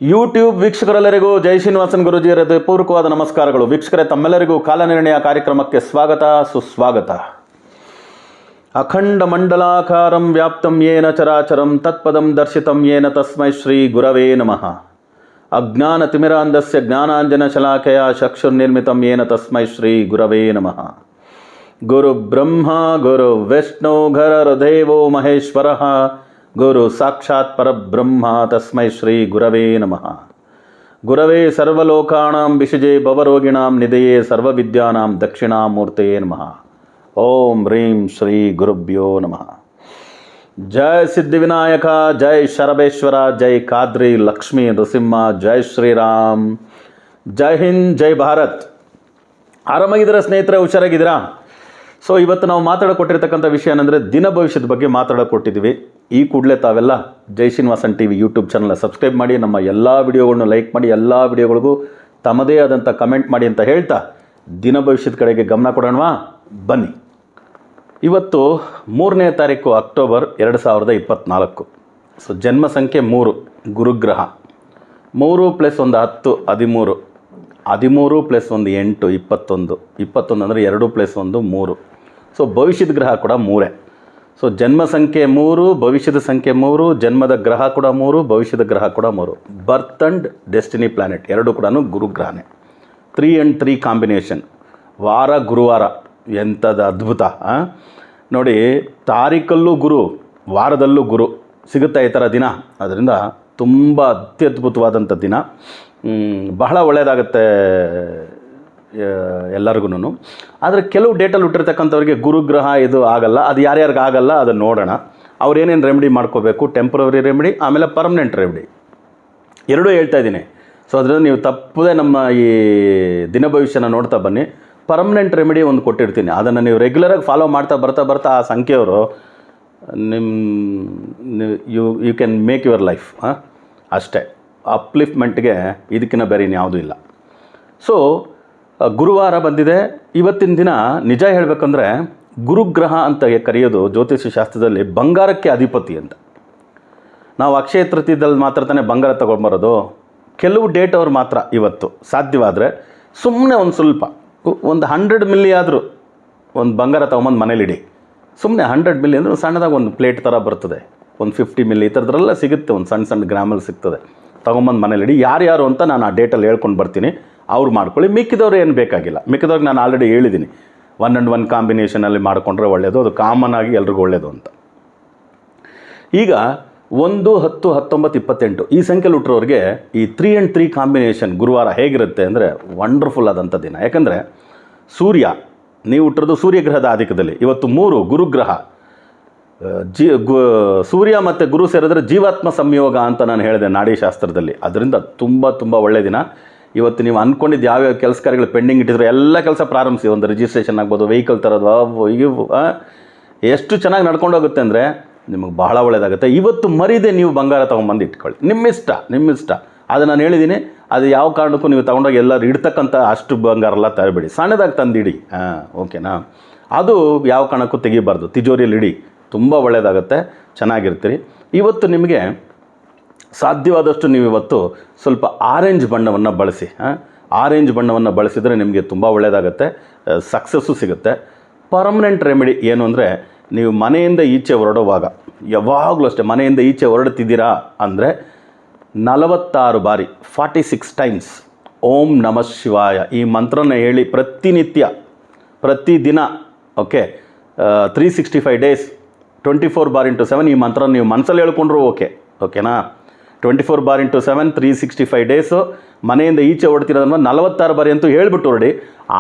YouTube ವೀಕ್ಷಕರೆಲ್ಲರಿಗೂ ಜೈ ಶ್ರೀನಿವಾಸನ್ ಗುರೂಜಿಯವರ ಪೂರ್ವಕವಾದ ನಮಸ್ಕಾರಗಳು. ವೀಕ್ಷಕರೇ, ತಮ್ಮೆಲ್ಲರಿಗೂ ಕಾಲನಿರ್ಣಯ ಕಾರ್ಯಕ್ರಮಕ್ಕೆ ಸ್ವಾಗತ ಸುಸ್ವಾಗತ. ಅಖಂಡ ಮಂಡಲಾಕಾರಂ ವ್ಯಾಪ್ತಂ ಯೇನ ಚರಾಚರಂ ತತ್ಪದಂ ದರ್ಶಿತಂ ಯೇನ ತಸ್ಮೈ ಶ್ರೀ ಗುರವೇ ನಮಃ. ಅಜ್ಞಾನತಿಮಿರಾಂಧಸ್ಯ ಜ್ಞಾನಾಂಜನ ಶಲಾಕಯ ಚಕ್ಷುರ್ನಿರ್ಮಿತಂ ಯೇನ ತಸ್ಮೈ ಶ್ರೀ ಗುರವೇ ನಮಃ. ಗುರು ಬ್ರಹ್ಮ ಗುರು ವಿಷ್ಣು ಗುರುರ್ದೇವೋ ಮಹೇಶ್ವರಃ ಗುರು ಸಾಕ್ಷಾತ್ ಪರಬ್ರಹ್ಮ ತಸ್ಮೈ ಶ್ರೀ ಗುರವೇ ನಮಃ. ಗುರವೇ ಸರ್ವಲೋಕಾನಾಂ ವಿಷಜೇ ಭವರೋಗಿಣಾಂ ನಿಧಯೇ ಸರ್ವವಿದ್ಯಾನಾಂ ದಕ್ಷಿಣಾಮೂರ್ತಯೇ ನಮಃ. ಓಂ ಹ್ರೀಂ ಶ್ರೀ ಗುರುಭ್ಯೋ ನಮಃ. ಜೈ ಸಿದ್ಧಿವಿನಾಯಕ, ಜೈ ಶರಬೇಶ್ವರ, ಜೈ ಖಾದ್ರಿ ಲಕ್ಷ್ಮೀ ನೃಸಿಂಹ, ಜೈ ಶ್ರೀರಾಮ್, ಜೈ ಹಿಂದ್, ಜೈ ಭಾರತ್. ಆರಾಮಾಗಿದ್ದೀರಾ ಸ್ನೇಹಿತರೆ? ಹುಷಾರಾಗಿದ್ದೀರಾ? ಸೊ ಇವತ್ತು ನಾವು ಮಾತಾಡಕೊಟ್ಟಿರ್ತಕ್ಕಂಥ ವಿಷಯ ಏನಂದರೆ ದಿನ ಭವಿಷ್ಯದ ಬಗ್ಗೆ ಮಾತಾಡಕೊಟ್ಟಿದ್ದೀವಿ. ಈ ಕೂಡಲೇ ತಾವೆಲ್ಲ ಜೈ ಶ್ರೀನಿವಾಸನ್ ಟಿವಿ ಯೂಟ್ಯೂಬ್ ಚಾನಲ್ನ ಸಬ್ಸ್ಕ್ರೈಬ್ ಮಾಡಿ, ನಮ್ಮ ಎಲ್ಲ ವಿಡಿಯೋಗಳನ್ನ ಲೈಕ್ ಮಾಡಿ, ಎಲ್ಲ ವಿಡಿಯೋಗಳಿಗೂ ತಮ್ಮದೇ ಆದಂಥ ಕಮೆಂಟ್ ಮಾಡಿ ಅಂತ ಹೇಳ್ತಾ ದಿನ ಭವಿಷ್ಯದ ಕಡೆಗೆ ಗಮನ ಕೊಡೋಣವಾ? ಬನ್ನಿ. ಇವತ್ತು 3ನೇ ತಾರೀಕು ಅಕ್ಟೋಬರ್ 2024. ಸೊ ಜನ್ಮ ಸಂಖ್ಯೆ 3, ಗುರುಗ್ರಹ. 3 + 1 10 13, 13 + 1 8 21, 21 ಅಂದರೆ 2 + 1 3. ಸೊ ಭವಿಷ್ಯದ ಗ್ರಹ ಕೂಡ 3. ಸೊ ಜನ್ಮ ಸಂಖ್ಯೆ 3, ಭವಿಷ್ಯದ ಸಂಖ್ಯೆ 3, ಜನ್ಮದ ಗ್ರಹ ಕೂಡ 3, ಭವಿಷ್ಯದ ಗ್ರಹ ಕೂಡ 3. ಬರ್ತ್ ಆ್ಯಂಡ್ ಡೆಸ್ಟಿನಿ ಪ್ಲ್ಯಾನೆಟ್ ಎರಡೂ ಕೂಡ ಗುರುಗ್ರಹನೇ. 3 and 3 ಕಾಂಬಿನೇಷನ್. ವಾರ ಗುರುವಾರ ಎಂಥದ್ದು ಅದ್ಭುತ ನೋಡಿ. ತಾರೀಕಲ್ಲೂ ಗುರು, ವಾರದಲ್ಲೂ ಗುರು ಸಿಗುತ್ತಾ ಈ ಥರ ದಿನ. ಅದರಿಂದ ತುಂಬ ಅತ್ಯದ್ಭುತವಾದಂಥ ದಿನ. ಬಹಳ ಒಳ್ಳೆಯದಾಗುತ್ತೆ ಎಲ್ಲರಿಗೂ. ಆದರೆ ಕೆಲವು ಡೇಟಲ್ಲಿ ಹುಟ್ಟಿರ್ತಕ್ಕಂಥವ್ರಿಗೆ ಗುರುಗ್ರಹ ಇದು ಆಗಲ್ಲ. ಅದು ಯಾರ್ಯಾರಿಗೆ ಆಗಲ್ಲ ಅದನ್ನು ನೋಡೋಣ. ಅವ್ರು ಏನೇನು ರೆಮಿಡಿ ಮಾಡ್ಕೋಬೇಕು, ಟೆಂಪ್ರವರಿ ರೆಮಿಡಿ, ಆಮೇಲೆ ಪರ್ಮನೆಂಟ್ ರೆಮಿಡಿ ಎರಡೂ ಹೇಳ್ತಾ ಇದ್ದೀನಿ. ಸೊ ಅದರಿಂದ ನೀವು ತಪ್ಪದೇ ನಮ್ಮ ಈ ದಿನ ಭವಿಷ್ಯನ ನೋಡ್ತಾ ಬನ್ನಿ. ಪರ್ಮನೆಂಟ್ ರೆಮಿಡಿ ಒಂದು ಕೊಟ್ಟಿರ್ತೀನಿ, ಅದನ್ನು ನೀವು ರೆಗ್ಯುಲರಾಗಿ ಫಾಲೋ ಮಾಡ್ತಾ ಬರ್ತಾ ಆ ಸಂಖ್ಯೆಯವರು you can make your life. ಅಷ್ಟೇ. ಅಪ್ಲಿಫ್ಟ್ಮೆಂಟ್ಗೆ ಇದಕ್ಕಿಂತ ಬೇರೆ ಇನ್ಯಾವುದೂ ಇಲ್ಲ. ಸೊ ಗುರುವಾರ ಬಂದಿದೆ. ಇವತ್ತಿನ ದಿನ ನಿಜ ಹೇಳಬೇಕಂದ್ರೆ ಗುರುಗ್ರಹ ಅಂತ ಕರೆಯೋದು ಜ್ಯೋತಿಷ್ಯ ಶಾಸ್ತ್ರದಲ್ಲಿ ಬಂಗಾರಕ್ಕೆ ಅಧಿಪತಿ ಅಂತ. ನಾವು ಅಕ್ಷಯ ತೃತೀಯದಲ್ಲಿ ಮಾತ್ರ ತಾನೇ ಬಂಗಾರ ತೊಗೊಂಬರೋದು. ಕೆಲವು ಡೇಟ್ ಅವ್ರು ಮಾತ್ರ ಇವತ್ತು ಸಾಧ್ಯವಾದರೆ ಸುಮ್ಮನೆ ಒಂದು ಸ್ವಲ್ಪ ಒಂದು 100 ಮಿಲಿ ಆದರೂ ಒಂದು ಬಂಗಾರ ತೊಗೊಂಬಂದು ಮನೇಲಿಡಿ. ಸುಮ್ಮನೆ 100 ಮಿಲಿ ಅಂದರೆ ಸಣ್ಣದಾಗಿ ಒಂದು ಪ್ಲೇಟ್ ಥರ ಬರ್ತದೆ, ಒಂದು 50 ಮಿಲಿ ಈ ಥರದ್ರೆಲ್ಲ ಸಿಗುತ್ತೆ, ಒಂದು ಸಣ್ಣ ಗ್ರಾಮಲ್ಲಿ ಸಿಗ್ತದೆ. ತೊಗೊಂಬಂದು ಮನೇಲಿಡಿ. ಯಾರ್ಯಾರು ಅಂತ ನಾನು ಆ ಡೇಟಲ್ಲಿ ಹೇಳ್ಕೊಂಡು ಬರ್ತೀನಿ, ಅವ್ರು ಮಾಡ್ಕೊಳ್ಳಿ. ಮಿಕ್ಕಿದವ್ರು ಏನು ಬೇಕಾಗಿಲ್ಲ. ಮಿಕ್ಕಿದವ್ರಿಗೆ ನಾನು ಆಲ್ರೆಡಿ ಹೇಳಿದ್ದೀನಿ, 1 and 1 ಕಾಂಬಿನೇಷನಲ್ಲಿ ಮಾಡಿಕೊಂಡ್ರೆ ಒಳ್ಳೆಯದು, ಅದು ಕಾಮನ್ ಆಗಿ ಎಲ್ರಿಗೂ ಒಳ್ಳೆಯದು ಅಂತ. ಈಗ 1, 10, 19, 28 ಈ ಸಂಖ್ಯೆಯಲ್ಲಿ ಹುಟ್ಟಿರೋರಿಗೆ ಈ 3 and 3 ಕಾಂಬಿನೇಷನ್ ಗುರುವಾರ ಹೇಗಿರುತ್ತೆ ಅಂದರೆ ವಂಡರ್ಫುಲ್ ಆದಂಥ ದಿನ. ಯಾಕಂದರೆ ಸೂರ್ಯ, ನೀವು ಹುಟ್ಟಿರೋದು ಸೂರ್ಯಗ್ರಹದ ಆಧಿಕ್ಯದಲ್ಲಿ. ಇವತ್ತು 3 ಗುರುಗ್ರಹ, ಸೂರ್ಯ ಮತ್ತು ಗುರು ಸೇರಿದ್ರೆ ಜೀವಾತ್ಮ ಸಂಯೋಗ ಅಂತ ನಾನು ಹೇಳಿದೆ ನಾಡಿಶಾಸ್ತ್ರದಲ್ಲಿ. ಅದರಿಂದ ತುಂಬ ಒಳ್ಳೆಯ ದಿನ. ಇವತ್ತು ನೀವು ಅಂದ್ಕೊಂಡಿದ್ದು ಯಾವ್ಯಾವ ಕೆಲಸ ಕಾರ್ಯಗಳು ಪೆಂಡಿಂಗ್ ಇಟ್ಟಿದ್ರು ಎಲ್ಲ ಕೆಲಸ ಪ್ರಾರಂಭಿಸಿ. ಒಂದು ರಿಜಿಸ್ಟ್ರೇಷನ್ ಆಗ್ಬೋದು, ವೆಹಿಕಲ್ ತರೋದು, ಎಷ್ಟು ಚೆನ್ನಾಗಿ ನಡ್ಕೊಂಡು ಹೋಗುತ್ತೆ ಅಂದರೆ ನಿಮಗೆ ಬಹಳ ಒಳ್ಳೆಯದಾಗುತ್ತೆ. ಇವತ್ತು ಮರಿದೆ ನೀವು ಬಂಗಾರ ತೊಗೊಂಬಂದು ಇಟ್ಕೊಳ್ಳಿ. ನಿಮ್ಮಿಷ್ಟ. ಅದು ನಾನು ಹೇಳಿದ್ದೀನಿ. ಅದು ಯಾವ ಕಾರಣಕ್ಕೂ ನೀವು ತೊಗೊಂಡೋಗಿ ಎಲ್ಲರೂ ಇಡ್ತಕ್ಕಂಥ ಅಷ್ಟು ಬಂಗಾರ ಎಲ್ಲ ತರಬೇಡಿ, ಸಣ್ಣದಾಗಿ ತಂದಿಡಿ. ಓಕೆನಾ? ಅದು ಯಾವ ಕಾರಣಕ್ಕೂ ತೆಗಿಬಾರ್ದು, ತಿಜೋರಿಯಲ್ಲಿ ಇಡಿ. ತುಂಬ ಒಳ್ಳೆಯದಾಗುತ್ತೆ, ಚೆನ್ನಾಗಿರ್ತೀರಿ. ಇವತ್ತು ನಿಮಗೆ ಸಾಧ್ಯವಾದಷ್ಟು ನೀವು ಇವತ್ತು ಸ್ವಲ್ಪ ಆರೆಂಜ್ ಬಣ್ಣವನ್ನು ಬಳಸಿ. ಆರೆಂಜ್ ಬಣ್ಣವನ್ನು ಬಳಸಿದರೆ ನಿಮಗೆ ತುಂಬ ಒಳ್ಳೆಯದಾಗುತ್ತೆ, ಸಕ್ಸಸ್ಸು ಸಿಗುತ್ತೆ. ಪರ್ಮನೆಂಟ್ ರೆಮಿಡಿ ಏನು ಅಂದರೆ, ನೀವು ಮನೆಯಿಂದ ಈಚೆ ಹೊರಡುವಾಗ ಯಾವಾಗಲೂ ಅಷ್ಟೇ, ಮನೆಯಿಂದ ಈಚೆ ಹೊರಡ್ತಿದ್ದೀರಾ ಅಂದರೆ 46 ಬಾರಿ 46 ಟೈಮ್ಸ್ ಓಂ ನಮಃ ಶಿವಾಯ ಈ ಮಂತ್ರನ ಹೇಳಿ ಪ್ರತಿನಿತ್ಯ, ಪ್ರತಿದಿನ. ಓಕೆ, 365 ಡೇಸ್ 24/7 ಈ ಮಂತ್ರ ನೀವು ಮನಸ್ಸಲ್ಲಿ ಹೇಳ್ಕೊಂಡ್ರು ಓಕೆನಾ? 24/7 365 ಡೇಸು ಮನೆಯಿಂದ ಈಚೆ ಹೊರಡ್ತಿರೋದನ್ನು 46 ಬಾರಿ ಅಂತೂ ಹೇಳ್ಬಿಟ್ಟು ಹೊರಡಿ.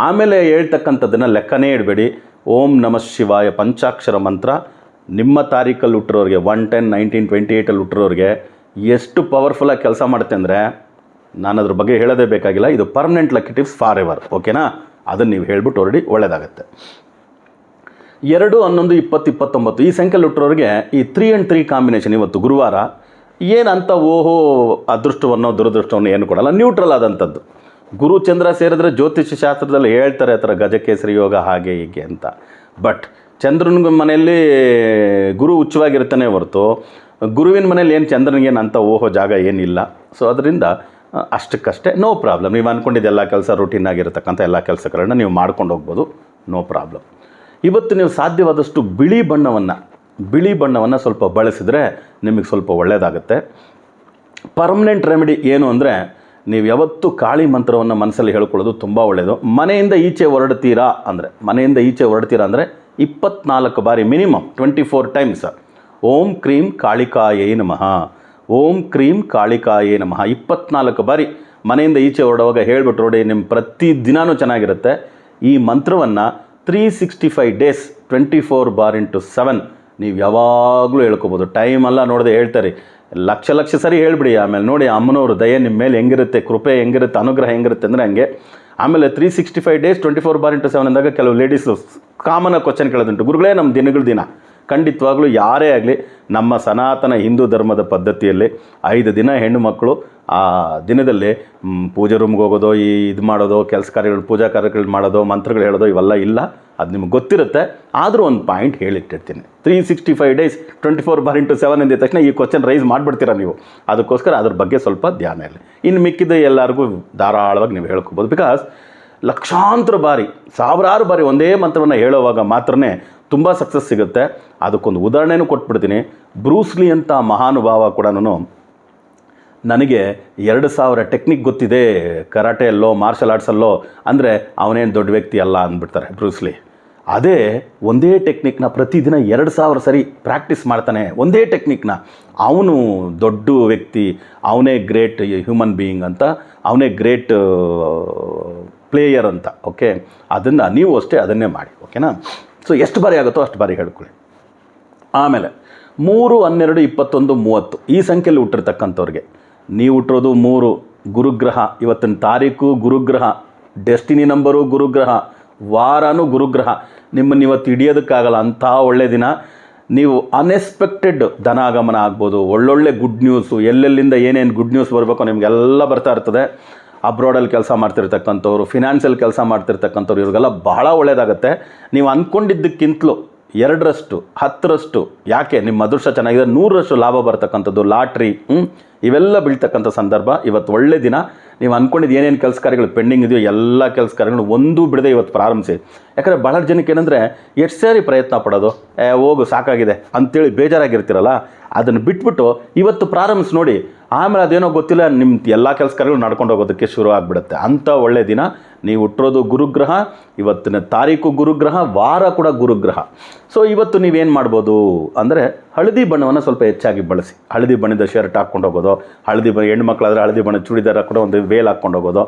ಆಮೇಲೆ ಹೇಳ್ತಕ್ಕಂಥದ್ದನ್ನು ಲೆಕ್ಕನೇ ಇಡಬೇಡಿ. ಓಂ ನಮಃ ಶಿವಾಯ ಪಂಚಾಕ್ಷರ ಮಂತ್ರ ನಿಮ್ಮ ತಾರೀಕಲ್ಲಿ ಹುಟ್ಟಿರೋರಿಗೆ 1, 10, 19, 28 ಹುಟ್ಟಿರೋರಿಗೆ ಎಷ್ಟು ಪವರ್ಫುಲ್ಲಾಗಿ ಕೆಲಸ ಮಾಡುತ್ತೆ ಅಂದರೆ ನಾನು ಅದ್ರ ಬಗ್ಗೆ ಹೇಳೋದೇ ಬೇಕಾಗಿಲ್ಲ. ಇದು permanent lucky tips for ever. ಓಕೆನಾ? ಅದನ್ನು ನೀವು ಹೇಳ್ಬಿಟ್ಟು ಹೊರಡಿ, ಒಳ್ಳೆಯದಾಗುತ್ತೆ. 2, 11, 20, 29 ಈ ಸಂಖ್ಯೆಯಲ್ಲಿ ಹುಟ್ಟಿರೋರಿಗೆ ಈ 3 and 3 ಕಾಂಬಿನೇಷನ್ ಇವತ್ತು ಗುರುವಾರ ಏನಂತ ಅದೃಷ್ಟವನ್ನು ದುರದೃಷ್ಟವನ್ನು ಏನು ಕೊಡಲ್ಲ, ನ್ಯೂಟ್ರಲ್ ಆದಂಥದ್ದು. ಗುರು ಚಂದ್ರ ಸೇರಿದ್ರೆ ಜ್ಯೋತಿಷ್ಯ ಶಾಸ್ತ್ರದಲ್ಲಿ ಹೇಳ್ತಾರೆ ಆ ಥರ ಗಜಕೇಸರಿ ಯೋಗ ಹಾಗೆ ಹೀಗೆ ಅಂತ. ಬಟ್ ಚಂದ್ರನ ಮನೆಯಲ್ಲಿ ಗುರು ಉಚ್ಚವಾಗಿರ್ತಾನೆ ಹೊರತು ಗುರುವಿನ ಮನೇಲಿ ಏನು ಚಂದ್ರನಿಗೇನು ಅಂತ ಓಹೋ ಜಾಗ ಏನಿಲ್ಲ. ಸೊ ಅದರಿಂದ ಅಷ್ಟಕ್ಕಷ್ಟೇ ನೋ ಪ್ರಾಬ್ಲಮ್. ನೀವು ಅಂದ್ಕೊಂಡಿದ್ದು ಎಲ್ಲ ಕೆಲಸ ರೂಟೀನ್ ಆಗಿರತಕ್ಕಂಥ ಎಲ್ಲ ಕೆಲಸಗಳನ್ನ ನೀವು ಮಾಡ್ಕೊಂಡು ಹೋಗ್ಬೋದು, ನೋ ಪ್ರಾಬ್ಲಮ್. ಇವತ್ತು ನೀವು ಸಾಧ್ಯವಾದಷ್ಟು ಬಿಳಿ ಬಣ್ಣವನ್ನು ಸ್ವಲ್ಪ ಬಳಸಿದರೆ ನಿಮಗೆ ಸ್ವಲ್ಪ ಒಳ್ಳೆಯದಾಗುತ್ತೆ. ಪರ್ಮನೆಂಟ್ ರೆಮಿಡಿ ಏನು ಅಂದರೆ, ನೀವು ಯಾವತ್ತೂ ಕಾಳಿ ಮಂತ್ರವನ್ನು ಮನಸ್ಸಲ್ಲಿ ಹೇಳ್ಕೊಳ್ಳೋದು ತುಂಬ ಒಳ್ಳೆಯದು. ಮನೆಯಿಂದ ಈಚೆ ಹೊರಡ್ತೀರಾ ಅಂದರೆ 24 ಬಾರಿ ಮಿನಿಮಮ್ 24 ಟೈಮ್ಸ್ ಓಂ ಕ್ರೀಂ ಕಾಳಿಕಾಯೇ ನಮಃ, ಓಂ ಕ್ರೀಂ ಕಾಳಿಕಾಯೇ ನಮಃ 24 ಬಾರಿ ಮನೆಯಿಂದ ಈಚೆ ಹೊರಡುವಾಗ ಹೇಳ್ಬಿಟ್ಟು ನೋಡಿ, ನಿಮ್ಮ ಪ್ರತಿ ದಿನಾನೂ ಚೆನ್ನಾಗಿರುತ್ತೆ. ಈ ಮಂತ್ರವನ್ನು 365 ಡೇಸ್ 24/7 ನೀವು ಯಾವಾಗಲೂ ಹೇಳ್ಕೊಬೋದು. ಟೈಮೆಲ್ಲ ನೋಡದೆ ಹೇಳ್ತಾರೆ, ಲಕ್ಷ ಸರಿ ಹೇಳ್ಬಿಡಿ. ಆಮೇಲೆ ನೋಡಿ ಅಮ್ಮನವರು ದಯೆ ನಿಮ್ಮ ಮೇಲೆ ಹೆಂಗಿರುತ್ತೆ, ಕೃಪೆ ಹೆಂಗಿರುತ್ತೆ, ಅನುಗ್ರಹ ಹೆಂಗಿರುತ್ತೆ ಅಂದರೆ ಹಂಗೆ. ಆಮೇಲೆ 365 ಡೇಸ್ 24/7 ಅಂದಾಗ ಕೆಲವು ಲೇಡೀಸು ಕಾಮನ ಕ್ವಶನ್ ಕೇಳೋದುಂಟು, ಗುರುಗಳೇ ನಮ್ಮ ದಿನಗಳ ದಿನ. ಖಂಡಿತವಾಗ್ಲೂ ಯಾರೇ ಆಗಲಿ ನಮ್ಮ ಸನಾತನ ಹಿಂದೂ ಧರ್ಮದ ಪದ್ಧತಿಯಲ್ಲಿ 5 ದಿನ ಹೆಣ್ಣು ಮಕ್ಕಳು ಆ ದಿನದಲ್ಲಿ ಪೂಜೆ ರೂಮ್ಗೆ ಹೋಗೋದು, ಇದು ಮಾಡೋದು, ಕೆಲಸ ಕಾರ್ಯಗಳು, ಪೂಜಾ ಕಾರ್ಯಗಳು ಮಾಡೋದು, ಮಂತ್ರಗಳು ಹೇಳೋದು ಇವೆಲ್ಲ ಇಲ್ಲ. ಅದು ನಿಮ್ಗೆ ಗೊತ್ತಿರುತ್ತೆ. ಆದರೂ ಒಂದು ಪಾಯಿಂಟ್ ಹೇಳಿಟ್ಟಿರ್ತೀನಿ, 365 ಡೇಸ್ 24/7 ಅಂದಿದ ತಕ್ಷಣ ಈ ಕ್ವಶನ್ ರೈಸ್ ಮಾಡಿಬಿಡ್ತೀರಾ ನೀವು. ಅದಕ್ಕೋಸ್ಕರ ಅದ್ರ ಬಗ್ಗೆ ಸ್ವಲ್ಪ ಧ್ಯಾನ ಇರಲಿ. ಇನ್ನು ಮಿಕ್ಕಿದ ಎಲ್ಲರಿಗೂ ಧಾರಾಳವಾಗಿ ನೀವು ಹೇಳ್ಕೊಬೋದು. ಬಿಕಾಸ್ ಲಕ್ಷಾಂತರ ಬಾರಿ, ಸಾವಿರಾರು ಬಾರಿ ಒಂದೇ ಮಂತ್ರವನ್ನು ಹೇಳುವಾಗ ಮಾತ್ರನೇ ತುಂಬ ಸಕ್ಸಸ್ ಸಿಗುತ್ತೆ. ಅದಕ್ಕೊಂದು ಉದಾಹರಣೆನೂ ಕೊಟ್ಬಿಡ್ತೀನಿ. ಬ್ರೂಸ್ಲಿ ಅಂತ ಮಹಾನುಭಾವ ಕೂಡ ನನಗೆ 2000 ಟೆಕ್ನಿಕ್ ಗೊತ್ತಿದೆ ಕರಾಟೆಯಲ್ಲೋ ಮಾರ್ಷಲ್ ಆರ್ಟ್ಸಲ್ಲೋ ಅಂದರೆ ಅವನೇನು ದೊಡ್ಡ ವ್ಯಕ್ತಿ ಅಲ್ಲ ಅಂದ್ಬಿಡ್ತಾರೆ ಬ್ರೂಸ್ಲಿ. ಅದೇ ಒಂದೇ ಟೆಕ್ನಿಕ್ನ ಪ್ರತಿದಿನ 2000 ಸರಿ ಪ್ರಾಕ್ಟೀಸ್ ಮಾಡ್ತಾನೆ. ಒಂದೇ ಟೆಕ್ನಿಕ್ನ ಅವನು ದೊಡ್ಡ ವ್ಯಕ್ತಿ, ಅವನೇ ಗ್ರೇಟ್ ಹ್ಯೂಮನ್ ಬೀಯಿಂಗ್ ಅಂತ, ಅವನೇ ಗ್ರೇಟ್ ಪ್ಲೇಯರ್ ಅಂತ. ಓಕೆ, ಅದನ್ನು ನೀವು ಅಷ್ಟೇ ಅದನ್ನೇ ಮಾಡಿ. ಓಕೆನಾ? ಸೊ ಎಷ್ಟು ಬಾರಿ ಆಗುತ್ತೋ ಅಷ್ಟು ಬಾರಿ ಹೇಳ್ಕೊಳ್ಳಿ. ಆಮೇಲೆ 3, 12, 21, 30 ಈ ಸಂಖ್ಯೆಯಲ್ಲಿ ಹುಟ್ಟಿರ್ತಕ್ಕಂಥವ್ರಿಗೆ, ನೀವು ಹುಟ್ಟಿರೋದು 3 ಗುರುಗ್ರಹ, ಇವತ್ತಿನ ತಾರೀಕು ಗುರುಗ್ರಹ, ಡೆಸ್ಟಿನಿ ನಂಬರು ಗುರುಗ್ರಹ, ವಾರನೂ ಗುರುಗ್ರಹ. ನಿಮ್ಮನ್ನು ಇವತ್ತು ಹಿಡಿಯೋದಕ್ಕಾಗಲ್ಲ ಅಂಥ ಒಳ್ಳೆಯ ದಿನ. ನೀವು ಅನ್ಎಕ್ಸ್ಪೆಕ್ಟೆಡ್ ಧನಾಗಮನ ಆಗ್ಬೋದು, ಒಳ್ಳೊಳ್ಳೆ ಗುಡ್ ನ್ಯೂಸು, ಎಲ್ಲೆಲ್ಲಿಂದ ಏನೇನು ಗುಡ್ ನ್ಯೂಸ್ ಬರಬೇಕೋ ನಿಮಗೆಲ್ಲ ಬರ್ತಾ ಇರ್ತದೆ. ಅಬ್ರಾಡಲ್ಲಿ ಕೆಲಸ ಮಾಡ್ತಿರ್ತಕ್ಕಂಥವ್ರು, ಫಿನಾನ್ಷಿಯಲ್ ಕೆಲಸ ಮಾಡ್ತಿರ್ತಕ್ಕಂಥವ್ರು, ಇವ್ರಿಗೆಲ್ಲ ಬಹಳ ಒಳ್ಳೆಯದಾಗುತ್ತೆ. ನೀವು ಅಂದ್ಕೊಂಡಿದ್ದಕ್ಕಿಂತಲೂ 2ರಷ್ಟು 10ರಷ್ಟು, ಯಾಕೆ ನಿಮ್ಮ ಅದೃಷ್ಟ ಚೆನ್ನಾಗಿದೆ, 100ರಷ್ಟು ಲಾಭ ಬರ್ತಕ್ಕಂಥದ್ದು, ಲಾಟ್ರಿ ಇವೆಲ್ಲ ಬೀಳ್ತಕ್ಕಂಥ ಸಂದರ್ಭ. ಇವತ್ತು ಒಳ್ಳೆ ದಿನ. ನೀವು ಅಂದ್ಕೊಂಡಿದ್ದು ಏನೇನು ಕೆಲಸ ಕಾರ್ಯಗಳು ಪೆಂಡಿಂಗ್ ಇದೆಯೋ ಎಲ್ಲ ಕೆಲಸ ಕಾರ್ಯಗಳು ಒಂದೂ ಬಿಡದೆ ಇವತ್ತು ಪ್ರಾರಂಭಿಸಿ. ಯಾಕಂದರೆ ಭಾಳ ಜನಕ್ಕೆ ಏನಂದರೆ ಎಷ್ಟು ಸಾರಿ ಪ್ರಯತ್ನ ಪಡೋದು, ಹೋಗು ಸಾಕಾಗಿದೆ ಅಂತೇಳಿ ಬೇಜಾರಾಗಿರ್ತೀರಲ್ಲ, ಅದನ್ನು ಬಿಟ್ಬಿಟ್ಟು ಇವತ್ತು ಪ್ರಾರಂಭಿಸಿ ನೋಡಿ. ಆಮೇಲೆ ಅದೇನೋ ಗೊತ್ತಿಲ್ಲ, ನಿಮ್ಮ ಎಲ್ಲ ಕೆಲಸ ಕಾರ್ಯಗಳು ನಡ್ಕೊಂಡು ಹೋಗೋದಕ್ಕೆ ಶುರು ಆಗಿಬಿಡುತ್ತೆ. ಅಂಥ ಒಳ್ಳೆಯ ದಿನ. ನೀವು ಹುಟ್ಟಿರೋದು ಗುರುಗ್ರಹ, ಇವತ್ತಿನ ತಾರೀಕು ಗುರುಗ್ರಹ, ವಾರ ಕೂಡ ಗುರುಗ್ರಹ. ಸೊ ಇವತ್ತು ನೀವೇನು ಮಾಡ್ಬೋದು ಅಂದರೆ, ಹಳದಿ ಬಣ್ಣವನ್ನು ಸ್ವಲ್ಪ ಹೆಚ್ಚಾಗಿ ಬಳಸಿ. ಹಳದಿ ಬಣ್ಣದ ಶರ್ಟ್ ಹಾಕ್ಕೊಂಡು ಹೋಗೋದು, ಹೆಣ್ಮಕ್ಳಾದರೆ ಹಳದಿ ಬಣ್ಣದ ಚೂಡಿದಾರ ಕೂಡ ಒಂದು ವೇಲ್ ಹಾಕ್ಕೊಂಡು ಹೋಗೋದು,